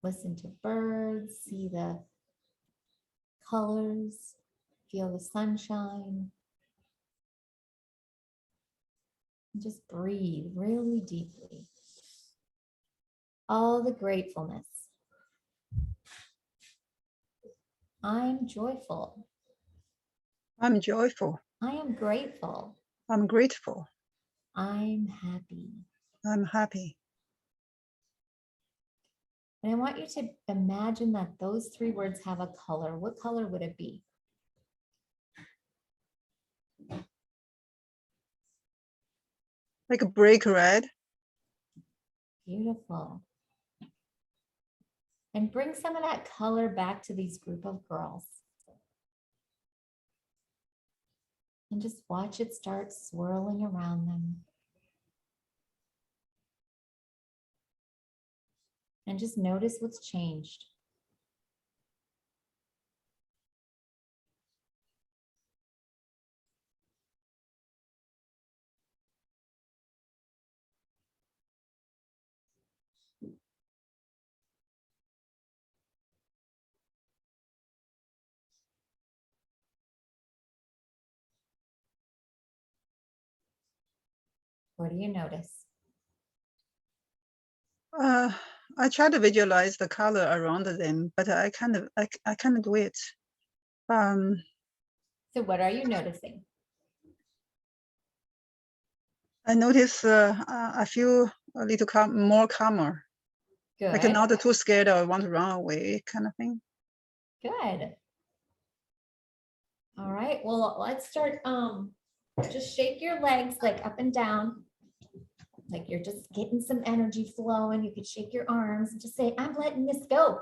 Listen to birds, see the colors, feel the sunshine. And just breathe really deeply. All the gratefulness. I'm joyful. I'm joyful. I am grateful. I'm grateful. I'm happy. I'm happy. And I want you to imagine that those three words have a color. What color would it be? Like a brick red. Beautiful. And bring some of that color back to these group of girls. And just watch it start swirling around them. And just notice what's changed. What do you notice? I try to visualize the color around them, but I can't do it. So what are you noticing? I notice I feel a little more calmer. Like Good. not too scared or want to run away kind of thing. Good. All right. Well, let's start. Just shake your legs like up and down. Like you're just getting some energy flowing. You could shake your arms and just say, I'm letting this go.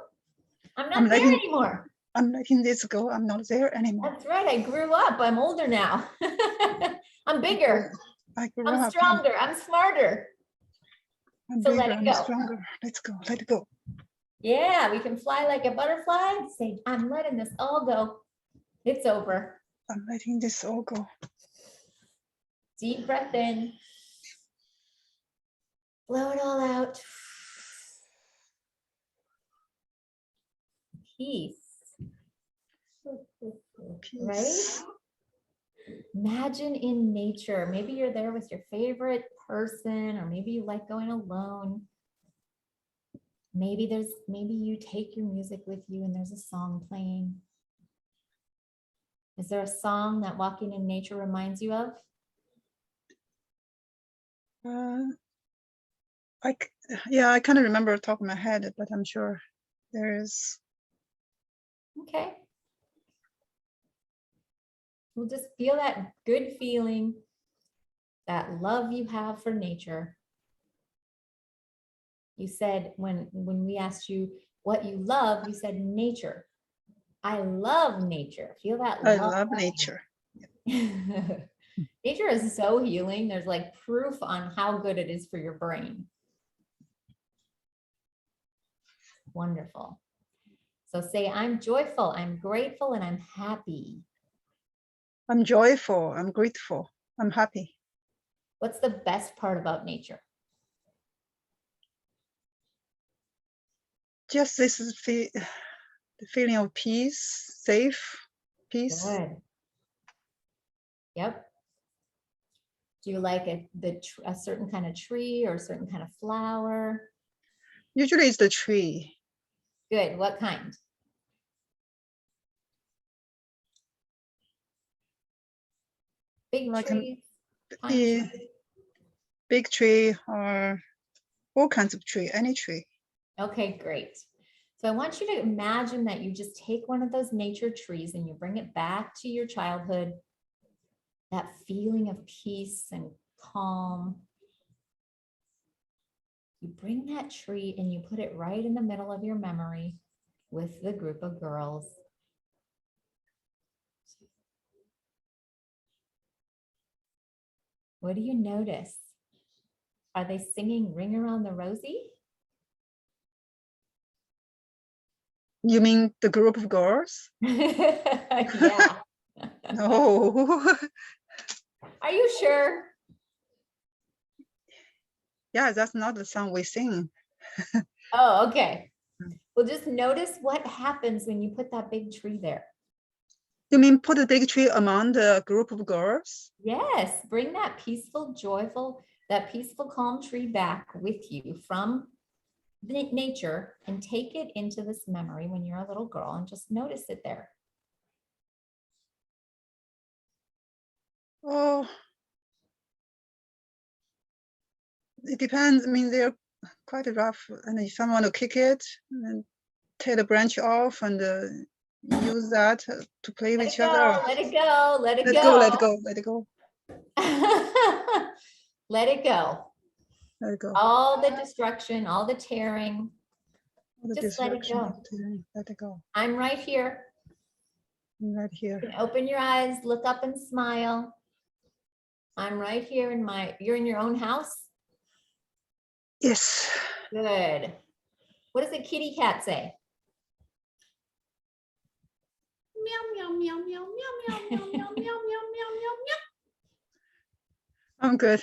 I'm not there anymore. I'm letting this go. I'm not there anymore. That's right. I grew up. I'm older now. I'm bigger. I grew I'm up. stronger. I'm smarter. I'm So bigger. let it I'm go. stronger. Let's go. Let it go. Yeah, we can fly like a butterfly. Say, I'm letting this all go. It's over. I'm letting this all go. Deep breath in. Blow it all out. Peace. Right? Peace. Imagine in nature. Maybe you're there with your favorite person, or maybe you like going alone. Maybe you take your music with you and there's a song playing. Is there a song that walking in nature reminds you of? I kind of remember off the top of my head, but I'm sure there is. Okay. We'll just feel that good feeling, that love you have for nature. You said when we asked you what you love, you said nature. I love nature. Feel that I love. love nature. Nature is so healing. There's like proof on how good it is for your brain. Wonderful. So say, I'm joyful, I'm grateful, and I'm happy. I'm joyful. I'm grateful. I'm happy. What's the best part about nature? Just this is the feeling of peace, safe, peace. Good. Yep. Do you like a certain kind of tree or a certain kind of flower? Usually it's the tree. Good. What kind? Big Like trees, pine a trees? big tree or all kinds of tree, any tree. Okay, great. So I want you to imagine that you just take one of those nature trees and you bring it back to your childhood, that feeling of peace and calm. You bring that tree and you put it right in the middle of your memory with the group of girls. What do you notice? Are they singing Ring Around the Rosie? You mean the group of girls? Yeah. No. Are you sure? Yeah, that's not the song we sing. Oh, okay. Well, just notice what happens when you put that big tree there. You mean put the big tree among the group of girls? Yes, bring that peaceful, joyful, that peaceful, calm tree back with you from nature and take it into this memory when you're a little girl and just notice it there. Oh, it depends. I mean, they're quite rough. And if I want to kick it, and tear the branch off and use that to play with Let each it other. go, let it go, let it Let go. go, let go, let it go, Let it go. let it go. All the destruction, all the tearing, All the just let it distraction, go. let it go. I'm right here. I'm right here. You can open your eyes, look up and smile. I'm right here you're in your own house? Yes. Good. What does the kitty cat say? Meow, meow, meow, meow, meow, meow, meow, meow, meow, meow, meow, meow. I'm good.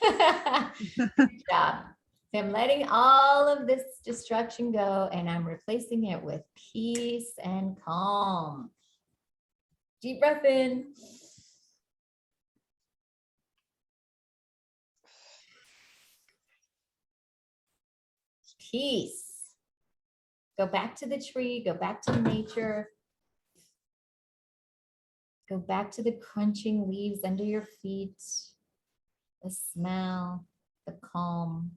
Good job. So I'm letting all of this destruction go and I'm replacing it with peace and calm. Deep breath in. Peace. Go back to the tree, go back to nature. Go back to the crunching leaves under your feet, the smell, the calm.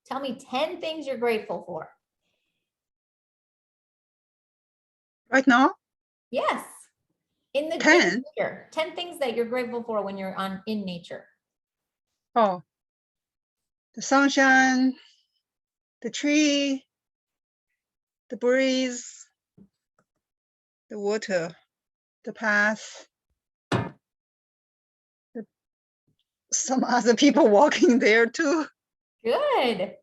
Tell me 10 things you're grateful for. Right now, Yes. In 10. nature. 10 things that you're grateful for when you're in nature. Oh, the sunshine, the tree, the breeze, the water, the path, some other people walking there too. Good.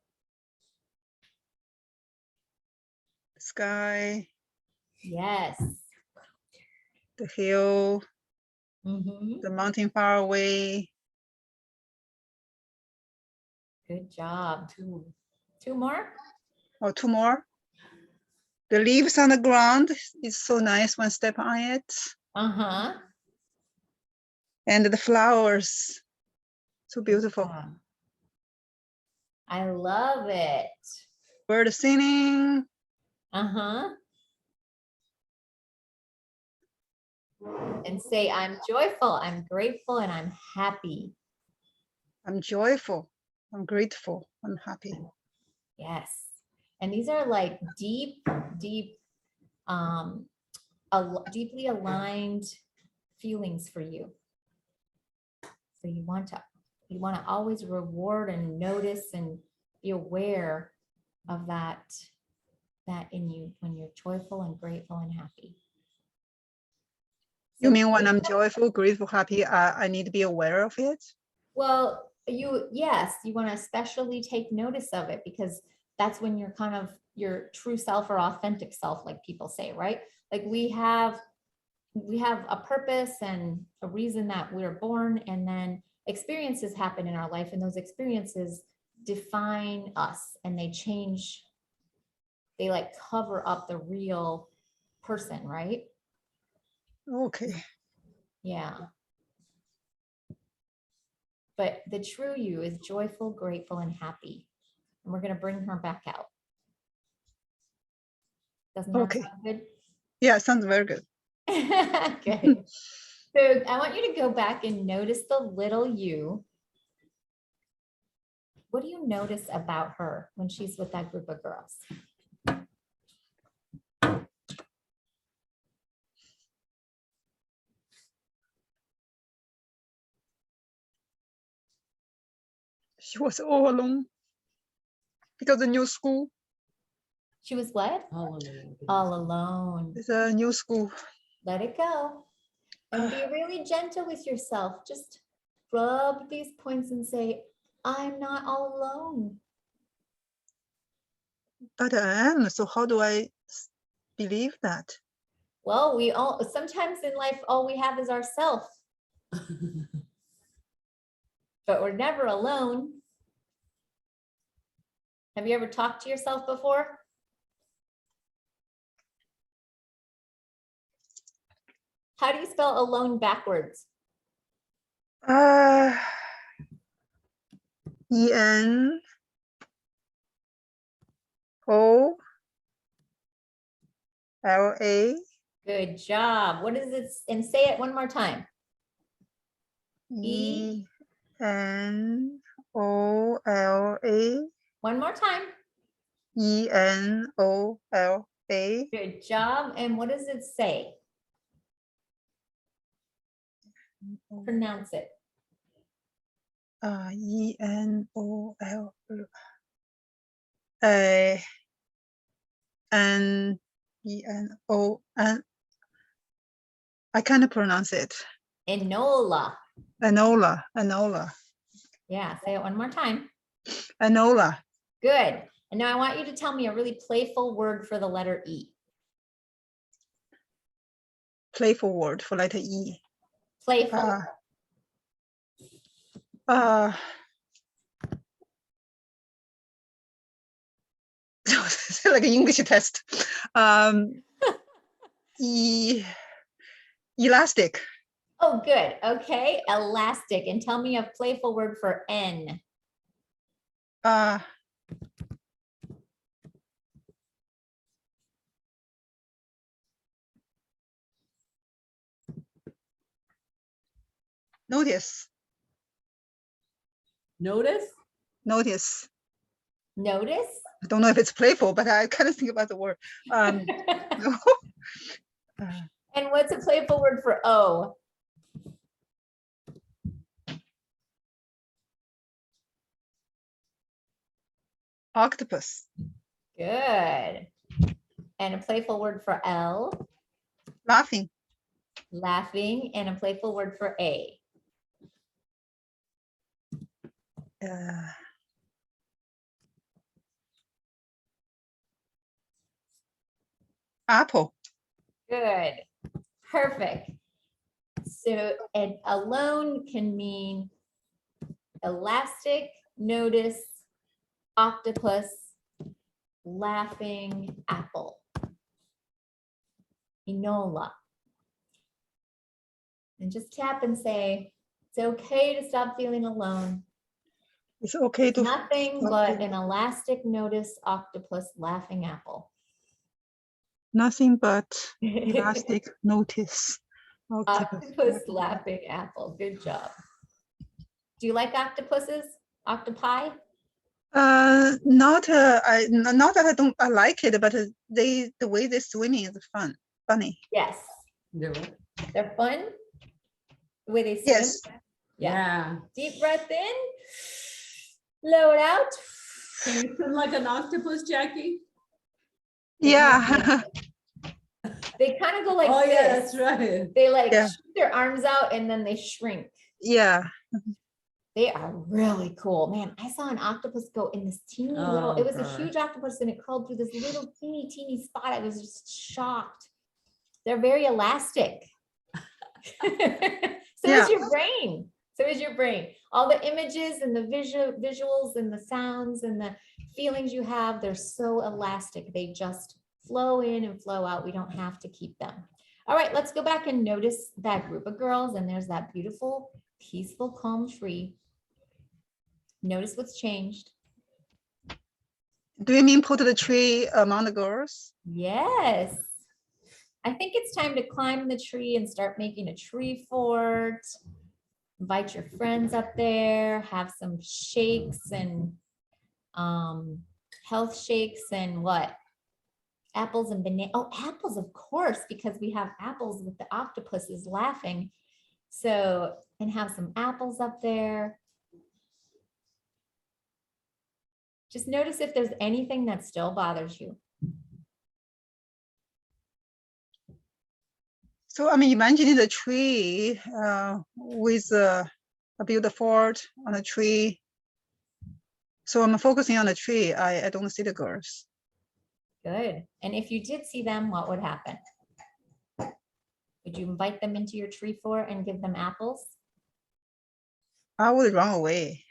The sky, Yes. the hill, Mhm. the mountain far away. Good job. Two more. Oh, two more. The leaves on the ground is so nice when step on it. Uh-huh. And the flowers, so beautiful. I love it. Bird singing. Uh-huh. And say, I'm joyful, I'm grateful, and I'm happy. I'm joyful. I'm grateful. I'm happy. Yes. And these are like deep, deeply aligned feelings for you. So you want to always reward and notice and be aware of that in you when you're joyful and grateful and happy. You So mean when I'm joyful, grateful, happy, I need to be aware of it? well, yes, you want to especially take notice of it because that's when you're kind of your true self or authentic self, like people say, right? Like we have a purpose and a reason that we're born, and then experiences happen in our life, and those experiences define us and they like cover up the real person, right? Okay. Yeah. But the true you is joyful, grateful, and happy. And we're going to bring her back out. Doesn't that Okay. sound good? Yeah, sounds very good. Good. So I want you to go back and notice the little you. What do you notice about her when she's with that group of girls? She was all alone because the new school She was what? All alone. All alone. is a new school. Let it go. And be really gentle with yourself. Just rub these points and say, I'm not all alone. But I am. So how do I believe that? Well, we all sometimes in life, all we have is ourself, but we're never alone. Have you ever talked to yourself before? How do you spell alone backwards? EN O LA Good job. What is it? And say it one more time. EN O LA One more time. ENOLA. Good job. And what does it say? Pronounce it. ENOL N ENO N. I can't pronounce it. Enola. Enola. Yeah, say it one more time. Enola. Good. And now I want you to tell me a really playful word for the letter E. Playful word for letter E. Playful. It's like an English test. Elastic. Oh, good. Okay. Elastic. And tell me a playful word for N. Notice. Notice? Notice. Notice? I don't know if it's playful, but I kind of think about the word. No. And what's a playful word for O? Octopus. Good. And a playful word for L? Laughing. Laughing. And a playful word for A? Apple. Good. Perfect. So, and alone can mean elastic, notice, octopus, laughing, apple. Enola. And just tap and say, it's okay to stop feeling alone. It's okay to Nothing but an elastic, notice, octopus, laughing apple. nothing but elastic notice. Octopus, laughing apple. Good job. Do you like octopuses? Octopi? Not not that I like it, but the way they're swimming is funny. Yes. They're fun. The way they swim. Yes. Yeah. Deep breath in. Blow it out. Can you swim like an octopus, Jackie? Yeah. They kind of go like Oh, this. yeah, that's right. They like Yeah. shoot their arms out and then they shrink. Yeah. They are really cool. Man, I saw an octopus go in this teeny little, it was a huge octopus and it crawled through this little teeny spot. I was just shocked. They're very elastic. So is your brain. So is your brain. All the images and the visuals and the sounds and the feelings you have, they're so elastic. They just flow in and flow out. We don't have to keep them. All right, let's go back and notice that group of girls, and there's that beautiful, peaceful, calm tree. Notice what's changed. Do you mean put the tree among the girls? Yes. I think it's time to climb the tree and start making a tree fort. Invite your friends up there, have some shakes and health shakes and what? Apples and banana. Oh, apples, of course, because we have apples with the octopuses laughing. So, and have some apples up there. Just notice if there's anything that still bothers you. So I'm imagining the tree with a build fort on a tree. So I'm focusing on the tree. I don't see the girls. Good. And if you did see them, what would happen? Would you invite them into your tree fort and give them apples? I would run away.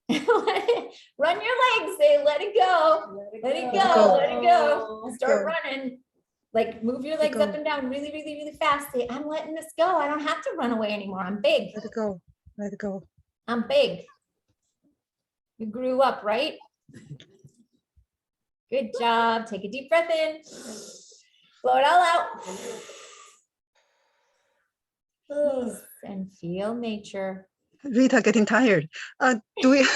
Run your legs, say, let it go. Let it go, let it go. And start running. Like move your legs up and down really, really, really fast. Say, I'm letting this go. I don't have to run away anymore. I'm big. Let it go. Let it go. I'm big. You grew up, right? Good job. Take a deep breath in. Blow it all out. And feel nature. Rita getting tired. Do we?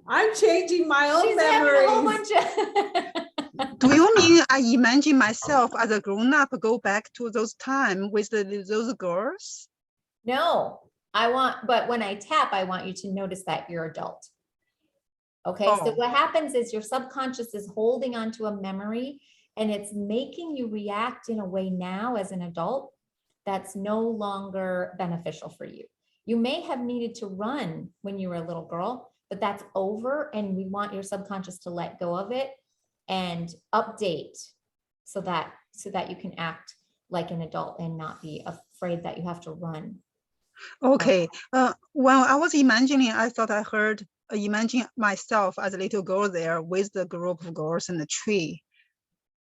I'm changing my own She's having a whole memories. bunch of. Do you mean I imagine myself as a grown up go back to those time with those girls? No, but when I tap, I want you to notice that you're adult. Okay, so Oh. what happens is your subconscious is holding onto a memory and it's making you react in a way now as an adult that's no longer beneficial for you. You may have needed to run when you were a little girl, but that's over and we want your subconscious to let go of it and update so that you can act like an adult and not be afraid that you have to run. Okay. When I was imagining, I thought I heard imagine myself as a little girl there with the group of girls in the tree.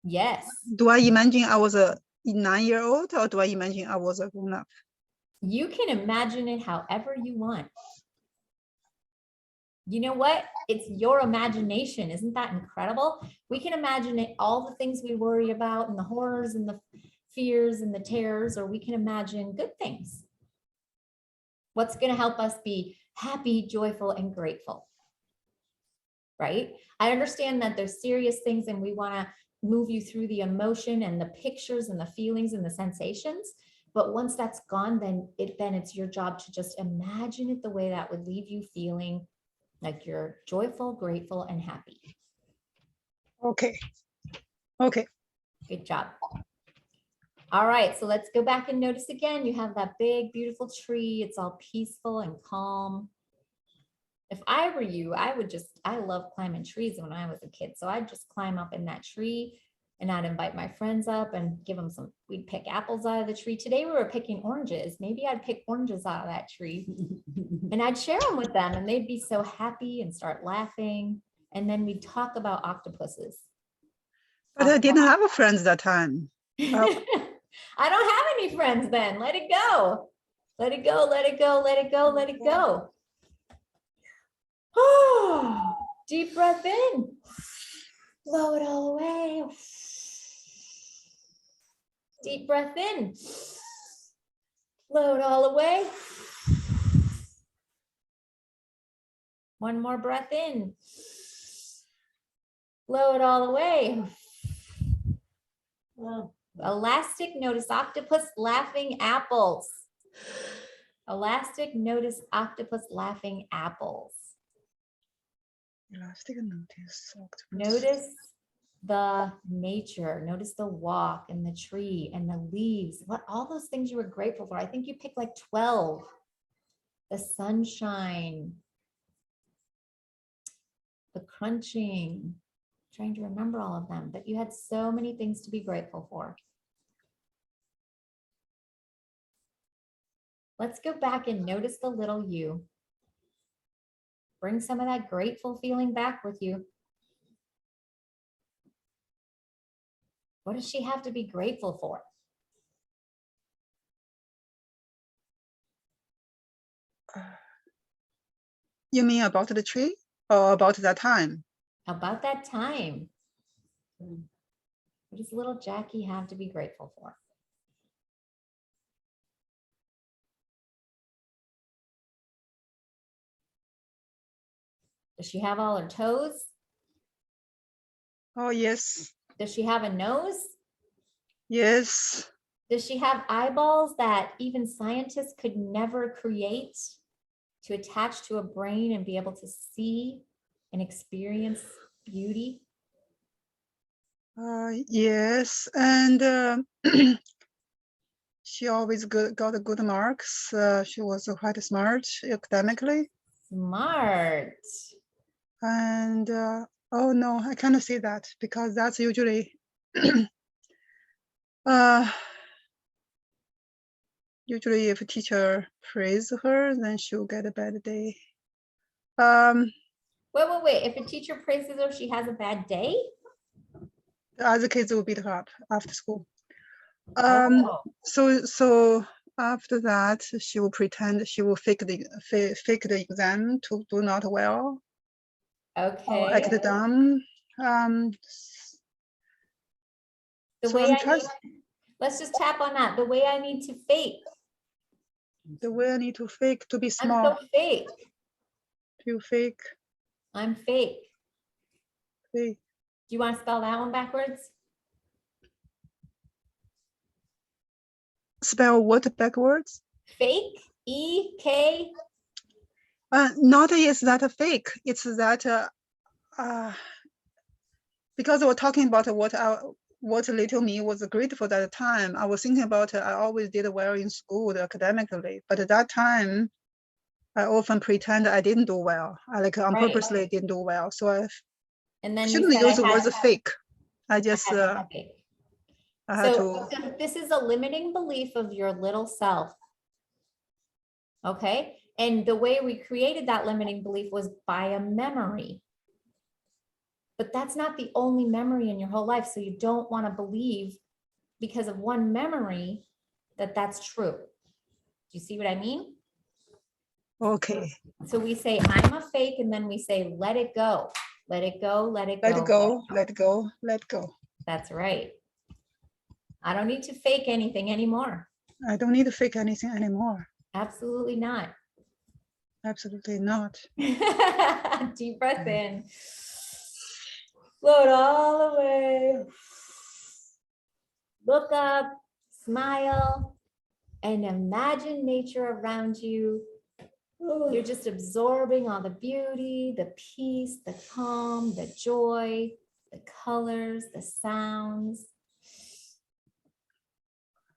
Yes. Do I imagine I was a 9-year-old or do I imagine I was a grown up? You can imagine it however you want. You know what? It's your imagination. Isn't that incredible? We can imagine it, all the things we worry about and the horrors and the fears and the terrors, or we can imagine good things. What's going to help us be happy, joyful, and grateful? Right? I understand that there's serious things and we want to move you through the emotion and the pictures and the feelings and the sensations. But once that's gone, then it's your job to just imagine it the way that would leave you feeling like you're joyful, grateful, and happy. Okay. Okay. Good job. All right, so let's go back and notice again. You have that big, beautiful tree. It's all peaceful and calm. If I were you, I love climbing trees when I was a kid. So I'd just climb up in that tree and I'd invite my friends up and give them we'd pick apples out of the tree. Today we were picking oranges. Maybe I'd pick oranges out of that tree and I'd share them with them and they'd be so happy and start laughing. And then we'd talk about octopuses. But I didn't have a friends that time. I don't have any friends then. Let it go. Let it go, let it go, let it go, let it go. Deep breath in. Blow it all away. Deep breath in. Blow it all away. One more breath in. Blow it all away. Elastic, notice octopus laughing apples. Elastic, notice octopus laughing apples. Elastic, notice octopus. Notice the nature. Notice the walk and the tree and the leaves. What all those things you were grateful for. I think you picked like 12. The sunshine. The crunching. Trying to remember all of them, but you had so many things to be grateful for. Let's go back and notice the little you. Bring some of that grateful feeling back with you. What does she have to be grateful for? You mean about the tree or about that time? About that time. What does little Jackie have to be grateful for? Does she have all her toes? Oh, yes. Does she have a nose? Yes. Does she have eyeballs that even scientists could never create to attach to a brain and be able to see and experience beauty? Yes. And she always got good marks. She was quite smart academically. Smart. And oh no, I cannot say that because that's usually usually if a teacher praise her, then she'll get a bad day. Wait. If a teacher praises her, she has a bad day? The other kids will beat her up after school. Oh, So after that, she will pretend she will fake the exam to do not well or okay. act dumb. The So way I'm I trying. need, let's just tap on that. The way I need to fake. The way I need to fake to be I'm small. so fake. To fake. I'm fake. Fake. Do you want to spell that one backwards? Spell what backwards? Fake. E-K. Not is that a fake. It's that because we're talking about what little me was grateful at that time. I was thinking about I always did well in school academically, but at that time, I often pretend I didn't do well. I on Right. purposely didn't do well. So I And then you shouldn't said use the I word had fake. I just to fake. I had So to. this is a limiting belief of your little self. Okay. And the way we created that limiting belief was by a memory. But that's not the only memory in your whole life. So you don't want to believe because of one memory that that's true. Do you see what I mean? Okay. So we say, I'm a fake, and then we say, let it go. Let it go, let it go. Let it go, let go, let go. That's right. I don't need to fake anything anymore. I don't need to fake anything anymore. Absolutely not. Absolutely not. Deep breath in. Float all the way. Look up, smile, and imagine nature around you. You're just absorbing all the beauty, the peace, the calm, the joy, the colors, the sounds.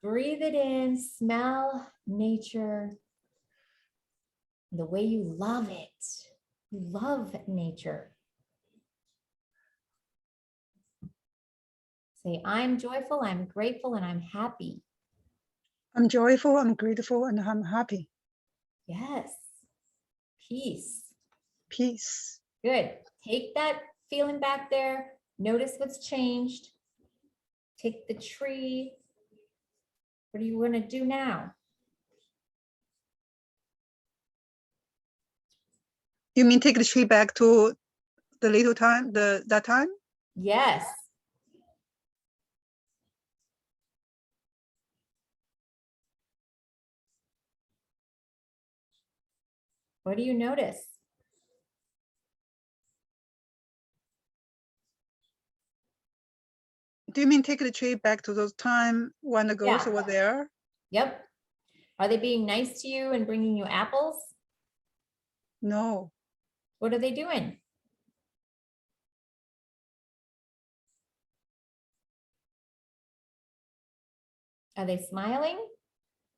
Breathe it in, smell nature the way you love it. You love nature. Say, I'm joyful, I'm grateful, and I'm happy. I'm joyful, I'm grateful, and I'm happy. Yes. Peace. Peace. Good. Take that feeling back there. Notice what's changed. Take the tree. What do you want to do now? You mean take the tree back to the little time, that time? Yes. What do you notice? Do you mean take the tree back to those time when the girls were there? Yep. Are they being nice to you and bringing you apples? No. What are they doing? Are they smiling?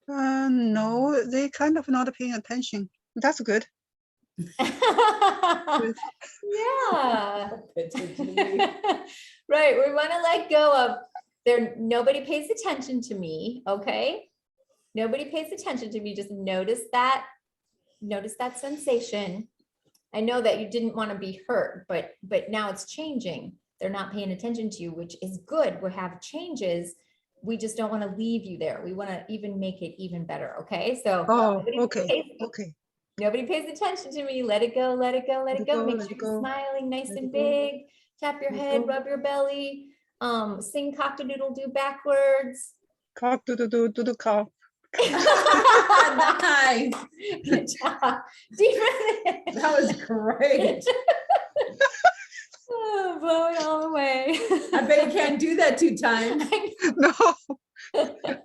No, they kind of not paying attention. That's good. Yeah. Right. We want to let go of there. Nobody pays attention to me. Okay. Nobody pays attention to me. Just notice that sensation. I know that you didn't want to be hurt, but now it's changing. They're not paying attention to you, which is good. We have changes. We just don't want to leave you there. We want to even make it even better. Okay. So Oh, okay. Okay. Nobody pays attention to me. Let it go, let it go, let it go. Make let sure it you're go, smiling nice let and it go, big. Tap your let it head, go. rub your belly. Sing cock-a-doodle-doo backwards. Cock do cock. Nice. Good job. Deep breath in. That was great. Oh, blow it all the way. I bet you can't do that 2 times. No. It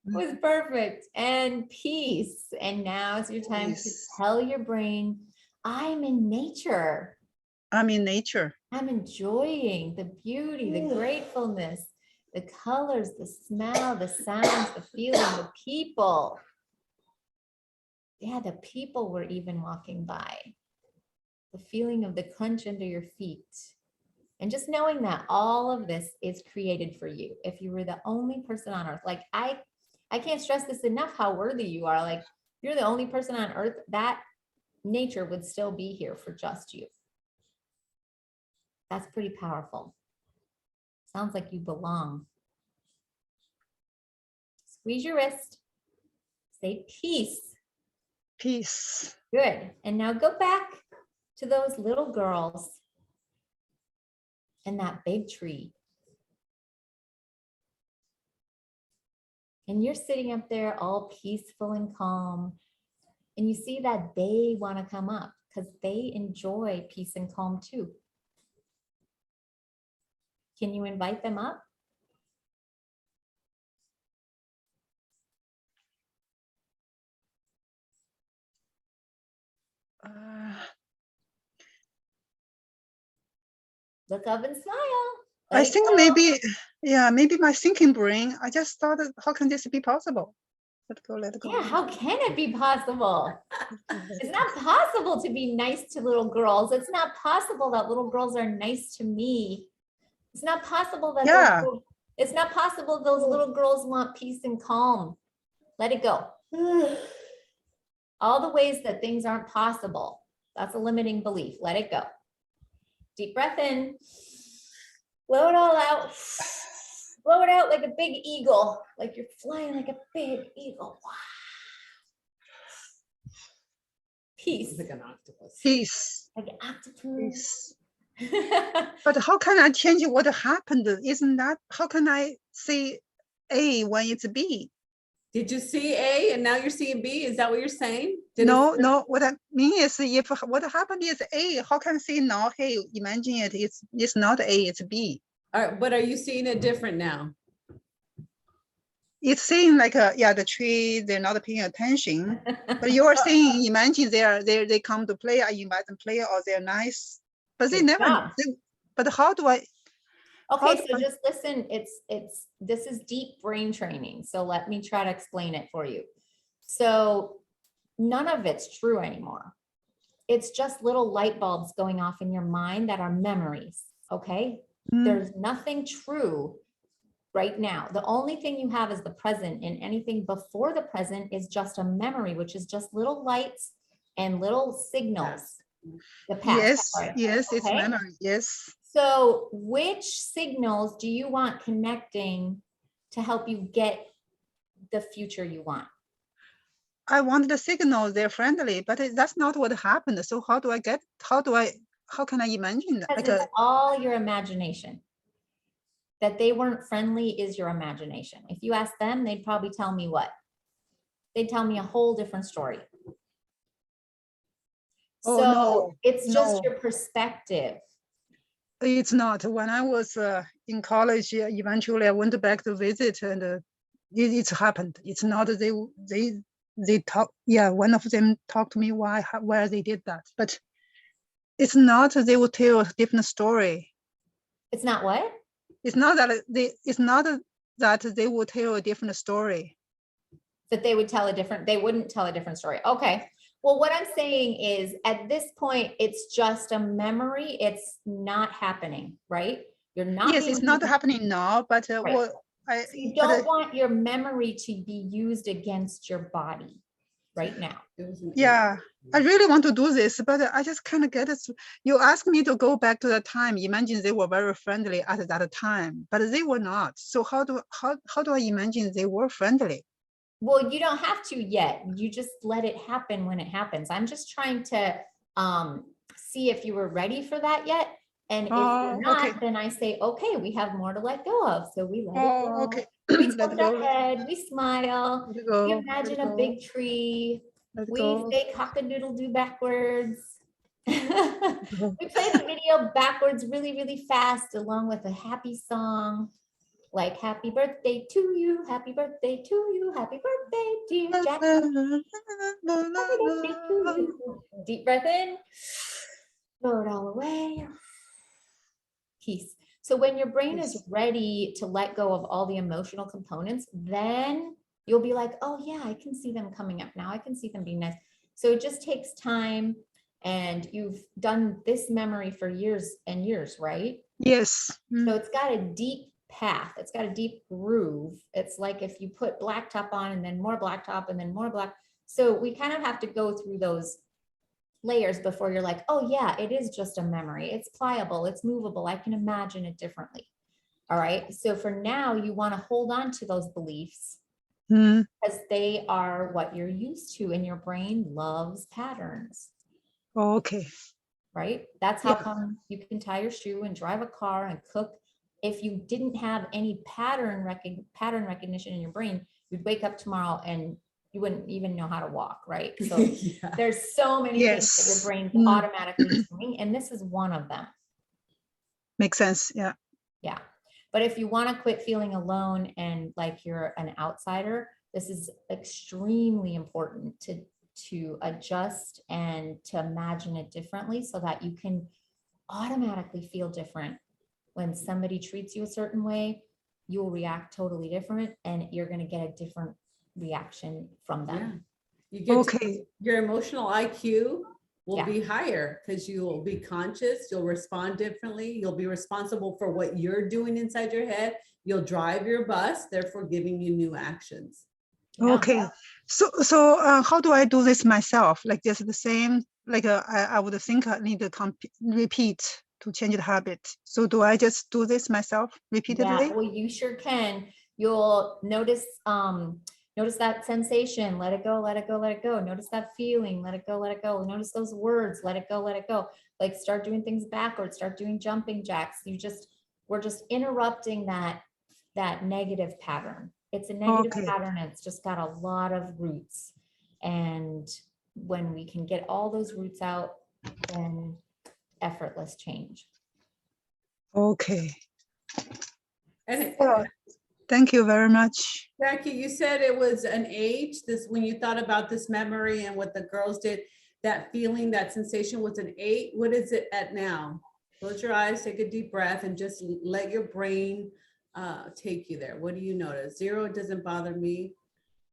was perfect. And peace. And now it's your time to Peace. tell your brain, I'm in nature. I'm in nature. I'm enjoying the beauty, the gratefulness, the colors, the smell, the sounds, the feeling, the people. Yeah, the people were even walking by. The feeling of the crunch under your feet. And just knowing that all of this is created for you. If you were the only person on earth, like I can't stress this enough how worthy you are. Like you're the only person on earth, that nature would still be here for just you. That's pretty powerful. Sounds like you belong. Squeeze your wrist. Say peace. Peace. Good. And now go back to those little girls and that big tree. And you're sitting up there all peaceful and calm. And you see that they want to come up because they enjoy peace and calm too. Can you invite them up? Look up and smile. I think maybe, yeah, maybe my thinking brain, I just thought, how can this be possible? Let go, let go. Yeah, how can it be possible? It's not possible to be nice to little girls. It's not possible that little girls are nice to me. It's not possible that it's not possible those little girls want peace and calm. Let it go. All the ways that things aren't possible. That's a limiting belief. Let it go. Deep breath in. Blow it all out. Blow it out like a big eagle, like you're flying like a big eagle. Wow. Peace. Like an octopus. Peace. Like an octopus. Peace. But how can I change what happened? Isn't that, how can I say A when it's B? Did you see A and now you're seeing B? Is that what you're saying? No, what I mean is if what happened is A, how can I say now, hey, imagine it's not A, it's B. All right, but are you seeing it different now? It's saying like, yeah, the tree, they're not paying attention. But you are saying, imagine they come to play, I invite them to play, or they're nice. But they never, but how do I? Okay, so just listen, this is deep brain training. So let me try to explain it for you. So none of it's true anymore. It's just little light bulbs going off in your mind that are memories, okay? There's nothing true right now. The only thing you have is the present, and anything before the present is just a memory, which is just little lights and little signals. The past. Yes, okay? It's memory, yes. So which signals do you want connecting to help you get the future you want? I want the signals, they're friendly, but that's not what happened. So how can I imagine that? Because it's all your imagination. That they weren't friendly is your imagination. If you ask them, they'd probably tell me what? They'd tell me a whole different story. Oh, so no, it's just your perspective. It's not. When I was in college, eventually I went back to visit, and it's happened. It's not they talk. Yeah, one of them talked to me why they did that, but it's not. They will tell a different story. It's not what? It's not that it's not that they will tell a different story. That they would tell a different. They wouldn't tell a different story. Okay. Well, what I'm saying is at this point, it's just a memory. It's not happening, right? You're not. Yes, it's not happening now, but right. So you don't want your memory to be used against your body right now. Yeah, I really want to do this, but I just can't get it. You asked me to go back to that time. Imagine they were very friendly at that time, but they were not. So how do I imagine they were friendly? Well, you don't have to yet. You just let it happen when it happens. I'm just trying to see if you were ready for that yet. And if you're not, Okay. then I say, okay, we have more to let go of. So we let it Oh, go. okay. We Let tilt go. our head, we smile, Let it we go. Let imagine it a go. big tree, Let it we go. say cock-a-doodle-doo backwards. Go. We play the video backwards really, really fast along with a happy song. Like happy birthday to you, happy birthday to you, happy birthday, dear Jack. Happy birthday to you. Deep breath in, blow it all away. Peace. So when your brain is Peace. ready to let go of all the emotional components, then you'll be like, oh yeah, I can see them coming up now. I can see them being nice. So it just takes time, and you've done this memory for years and years, right? Yes. So it's got a deep path. It's got a deep groove. It's like if you put blacktop on and then more blacktop and then more black. So we kind of have to go through those layers before you're like, oh yeah, it is just a memory. It's pliable, it's movable. I can imagine it differently. All right. So for now, you want to hold on to those beliefs because they are what you're used to, and your brain loves patterns. Okay. Right? That's how Yeah. come you can tie your shoe and drive a car and cook. If you didn't have any pattern recognition in your brain, you'd wake up tomorrow and you wouldn't even know how to walk, right? So Yeah. there's so many things that your Yes. brain's automatically doing, and this is one of them. Makes sense. Yeah. Yeah. But if you want to quit feeling alone and like you're an outsider, this is extremely important to adjust and to imagine it differently so that you can automatically feel different. When somebody treats you a certain way, you'll react totally different, and you're going to get a different reaction from Yeah. them. You get Okay. your emotional IQ will Yeah. be higher because you will be conscious, you'll respond differently, you'll be responsible for what you're doing inside your head, you'll drive your bus, therefore giving you new actions. Yeah. Okay. So how do I do this myself? Like just the same, like I would think I need to repeat to change the habit. So do I just do this myself repeatedly? Yeah, well, you sure can. You'll notice that sensation, let it go, let it go, let it go. Notice that feeling, let it go, let it go. Notice those words, let it go, let it go. Like start doing things backwards, start doing jumping jacks. We're just interrupting that negative pattern. It's a negative Okay. pattern. And it's just got a lot of roots. And when we can get all those roots out, then effortless change. Okay. And Well, thank you very much. Jackie, you said it was an age, this, when you thought about this memory and what the girls did, that feeling, that sensation was an 8. What is it at now? Close your eyes, take a deep breath, and just let your brain take you there. What do you notice? 0, it doesn't bother me.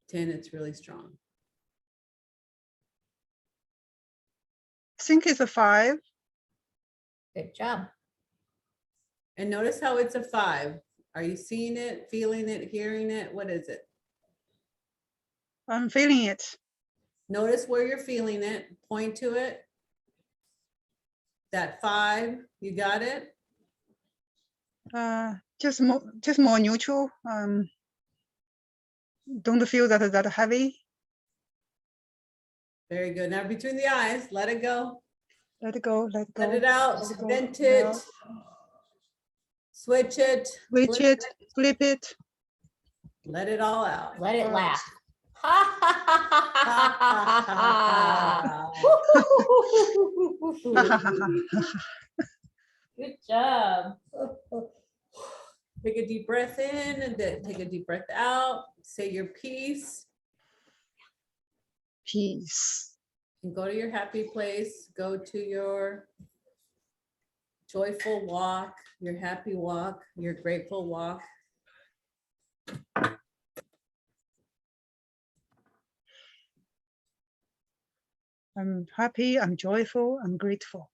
10, it's really strong. I think it's a 5. Good job. And notice how it's a 5. Are you seeing it, feeling it, hearing it? What is it? I'm feeling it. Notice where you're feeling it. Point to it. That 5, you got it? Just more neutral. Don't feel that heavy. Very good. Now between the eyes, let it go. Let it go. Let it go. Let it out. Let it go. Vent Let it it. out. Switch it. Switch flip it. Flip it. Let it all out. Let it Right. laugh. Good job. Take a deep breath in and then take a deep breath out. Say your piece Peace. and go to your happy place. Go to your joyful walk, your happy walk, your grateful walk. I'm happy. I'm joyful. I'm grateful.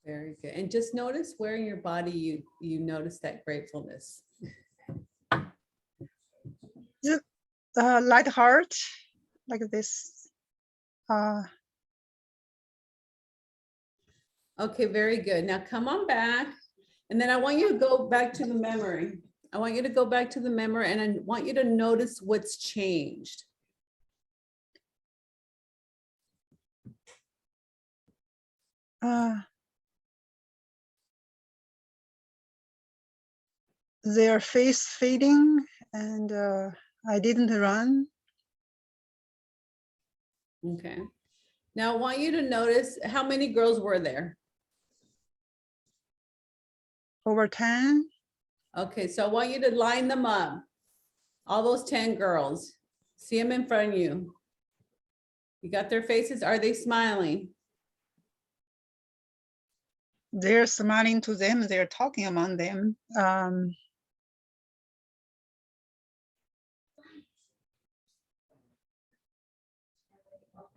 Very good. And just notice where in your body you notice that gratefulness. Light heart, like this. Okay, very good. Now come on back. And then I want you to go back to the memory. I want you to go back to the memory and I want you to notice what's changed. Their face fading, and I didn't run. Okay. Now I want you to notice how many girls were there. Over 10. Okay, so I want you to line them up. All those 10 girls. See them in front of you. You got their faces. Are they smiling? They're smiling to them. They're talking among them.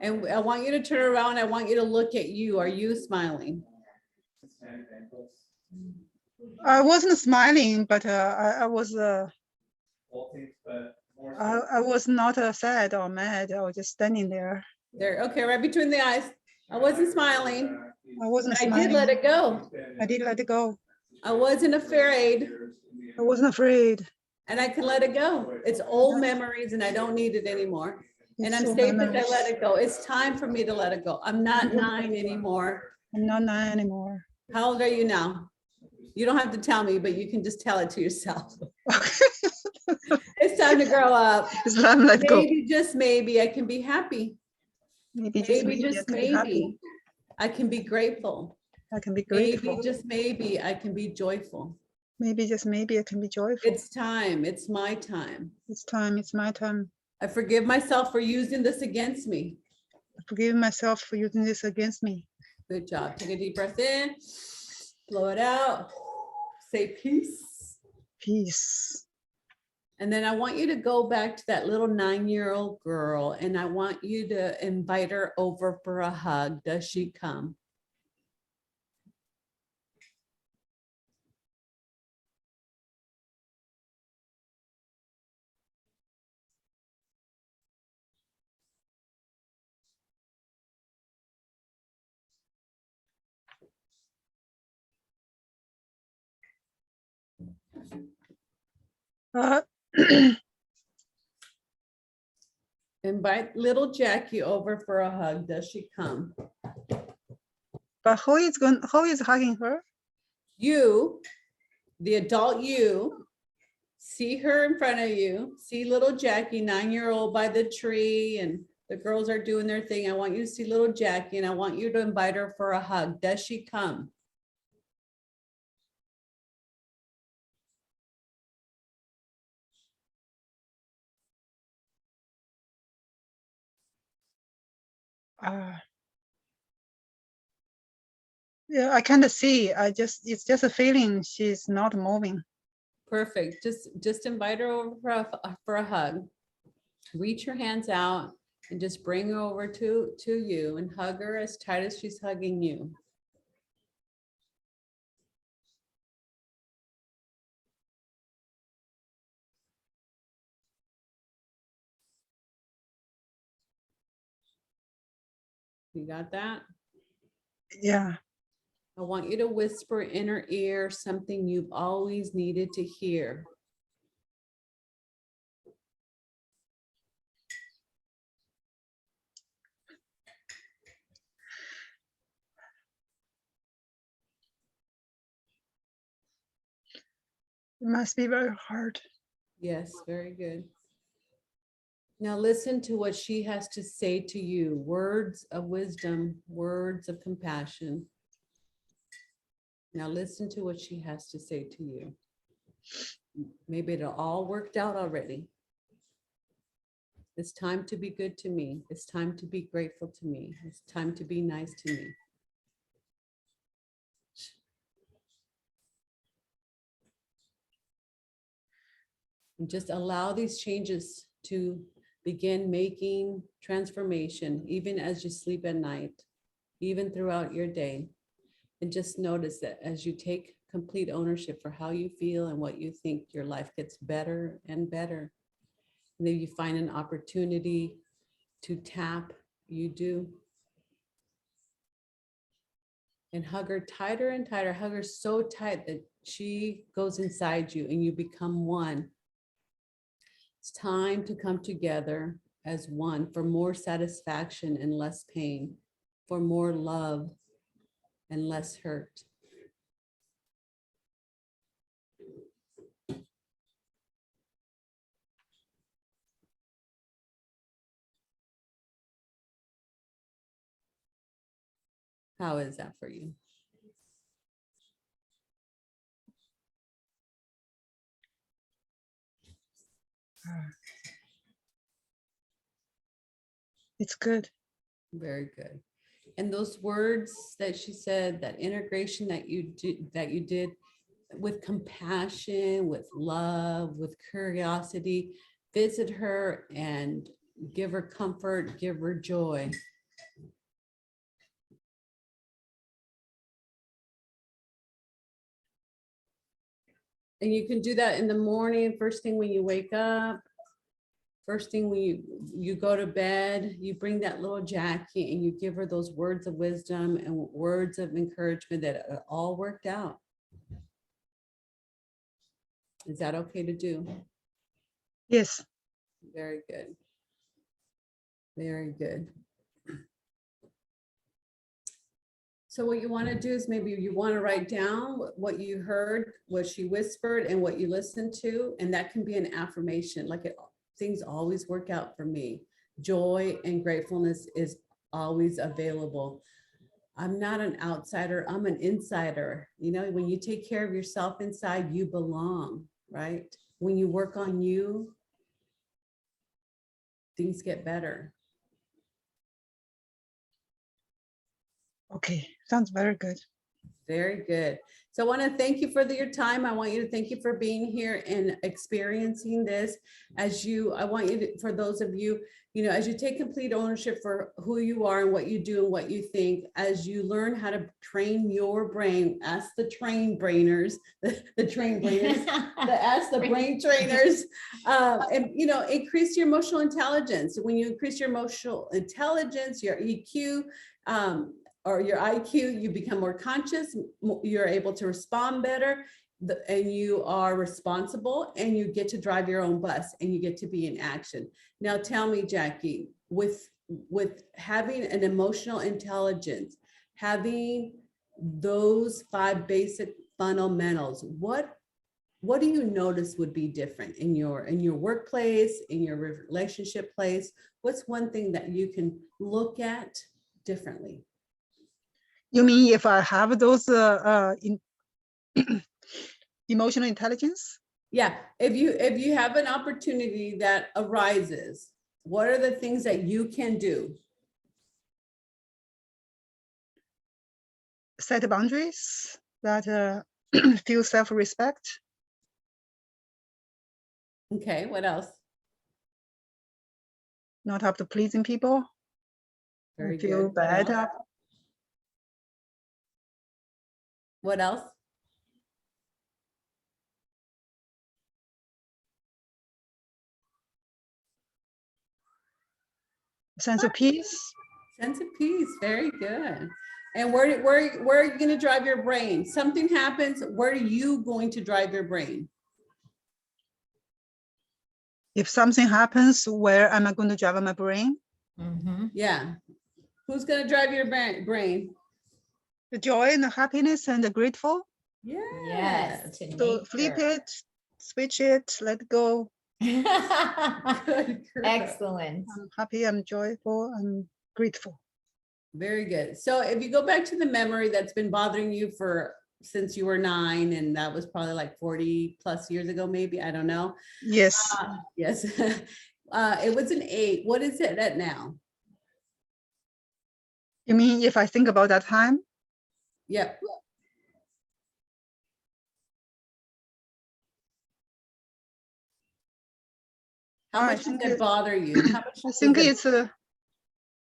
And I want you to turn around. I want you to look at you. Are you smiling? I wasn't smiling, but I was not sad or mad. I was just standing there. There, okay, right between the eyes. I wasn't smiling. I wasn't I smiling. did let it go. I did let it go. I wasn't afraid, I wasn't afraid. and I can let it go. It's old memories and I don't need it anymore. And I'm It's safe that I memories. let it go. It's time for me to let it go. I'm not 9 anymore. I'm not 9 anymore. How old are you now? You don't have to tell me, but you can just tell it to yourself. It's time to grow up. It's time to let go. Maybe, just maybe, I can be happy. Maybe Maybe, maybe I just can be happy. maybe, I can be grateful. I can be grateful. Maybe, just maybe, I can be joyful. Maybe just maybe I can be joyful. It's time. It's my time. It's time. It's my time. I forgive myself for using this against me. I forgive myself for using this against me. Good job. Take a deep breath in, blow it out, say peace. Peace. And then I want you to go back to that little 9-year-old girl and I want you to invite her over for a hug. Does she come? Uh, Invite little Jackie over for a hug. Does she come? but who is hugging her? You, the adult you, see her in front of you, see little Jackie, 9-year-old by the tree, and the girls are doing their thing. I want you to see little Jackie and I want you to invite her for a hug. Does she come? Yeah, I can't see. It's just a feeling she's not moving. Perfect. Just invite her over for a hug. Reach your hands out and just bring her over to you and hug her as tight as she's hugging you. You got that? Yeah. I want you to whisper in her ear something you've always needed to hear. It must be very hard. Yes, very good. Now listen to what she has to say to you. Words of wisdom, words of compassion. Now listen to what she has to say to you. Maybe it all worked out already. It's time to be good to me. It's time to be grateful to me. It's time to be nice to me. And just allow these changes to begin making transformation, even as you sleep at night, even throughout your day. And just notice that as you take complete ownership for how you feel and what you think, your life gets better and better. And then you find an opportunity to tap, you do. And hug her tighter and tighter. Hug her so tight that she goes inside you and you become one. It's time to come together as one for more satisfaction and less pain, for more love, and less hurt. How is that for you? It's good. Very good. And those words that she said, that integration that you did with compassion, with love, with curiosity, visit her and give her comfort, give her joy. And you can do that in the morning, first thing when you wake up, first thing when you go to bed, you bring that little Jackie and you give her those words of wisdom and words of encouragement that it all worked out. Is that okay to do? Yes. Very good. Very good. So what you want to do is maybe you want to write down what you heard, what she whispered, and what you listened to, and that can be an affirmation. Like things always work out for me. Joy and gratefulness is always available. I'm not an outsider, I'm an insider. You know, when you take care of yourself inside, you belong, right? When you work on you, things get better. Okay, sounds very good. Very good. So I want to thank you for your time. I want you to thank you for being here and experiencing this. I want you to, for those of you, you know, as you take complete ownership for who you are and what you do and what you think, as you learn how to train your brain, ask the train brainers, the train brainers, ask the brain trainers, and, you know, increase your emotional intelligence. When you increase your emotional intelligence, your EQ, or your IQ, you become more conscious, you're able to respond better, and you are responsible, and you get to drive your own bus, and you get to be in action. Now tell me, Jackie, with having an emotional intelligence, having those 5 basic fundamentals, what do you notice would be different in your workplace, in your relationship place? What's one thing that you can look at differently? You mean if I have those emotional intelligence? Yeah, if you have an opportunity that arises, what are the things that you can do? Set boundaries that feel self-respect. Okay, what else? Not have to pleasing people. Very Feel good. bad. What else? Sense of peace. Sense of peace. Very good. And where are you going to drive your brain? Something happens, where are you going to drive your brain? If something happens, where am I going to drive my brain? Mm-hmm. Yeah. Who's going to drive your brain? The joy and the happiness and the grateful. Yes. To So flip nature. it, switch it, let go. Good. Excellent. I'm happy, I'm joyful, I'm grateful. Very good. So if you go back to the memory that's been bothering you since you were 9, and that was probably like 40 plus years ago, maybe, I don't know. Yes. Yes. It was an 8. What is it at now? You mean if I think about that time? Yep. How much does it bother you? How much I think it's a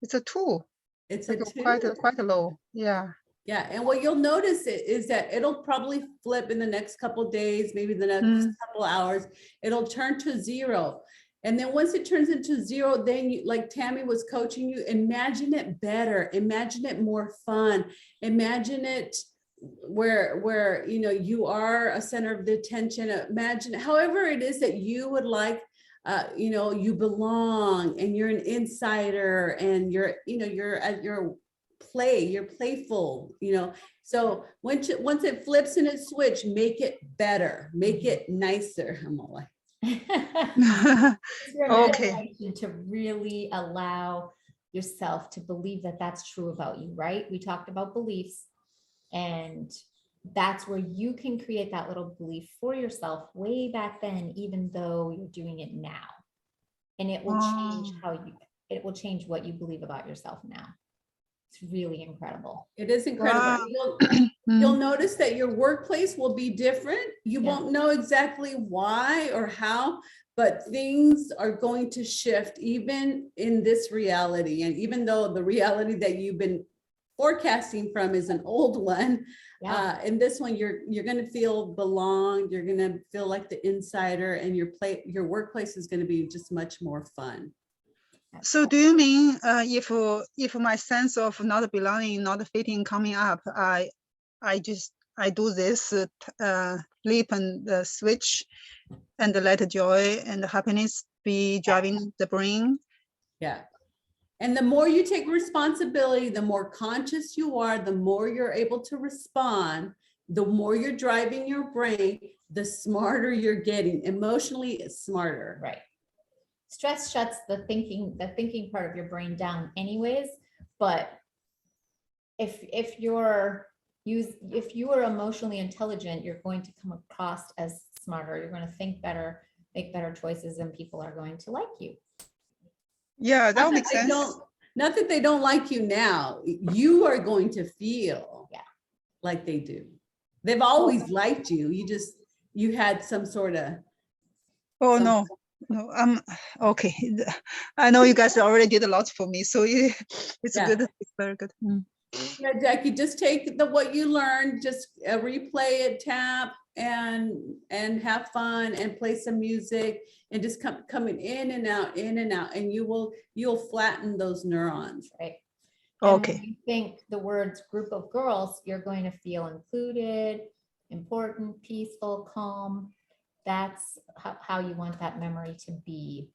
2. It's like a 2. quite low. Yeah. Yeah, and what you'll notice is that it'll probably flip in the next couple of days, maybe the next couple of hours. It'll turn to 0. And then once it turns into 0, then you, like Tammy was coaching you, imagine it better, imagine it more fun, imagine it where you know you are a center of the attention. Imagine however it is that you would like, you know, you belong and you're an insider and you're, you know, you're at your play, you're playful, you know. So once it flips and it switch, make it better, make it nicer. I'm all like, It's your Okay. imagination to really allow yourself to believe that that's true about you, right? We talked about beliefs, and that's where you can create that little belief for yourself way back then, even though you're doing it now. And it will change it will change what you believe about yourself now. It's really incredible. it is incredible. Wow. You'll notice that your workplace will be different. You Yeah. won't know exactly why or how, but things are going to shift even in this reality. And even though the reality that you've been forecasting from is an old one, Yeah. in this one, you're going to feel belonged. You're going to feel like the insider, and your workplace is going to be just much more fun. So do you mean if my sense of not belonging, not fitting coming up, I do this leap and switch and let joy and happiness be driving the brain? Yeah. And the more you take responsibility, the more conscious you are, the more you're able to respond, the more you're driving your brain, the smarter you're getting. Emotionally, it's smarter. Right. Stress shuts the thinking part of your brain down anyways, but if you are emotionally intelligent, you're going to come across as smarter. You're going to think better, make better choices, and people are going to like you. Yeah, that Not makes that sense. not that they don't like you now. You are going to feel like they do. They've always liked you. You had some sort of. Oh, no, I'm okay. I know you guys already did a lot for me, so it's Yeah. good. It's very good. Yeah, Jackie, just take what you learned, just replay it, tap, and have fun, and play some music, and just coming in and out, and you'll flatten those neurons. Right. And Okay. when you think the words group of girls, you're going to feel included, important, peaceful, calm. That's how you want that memory to be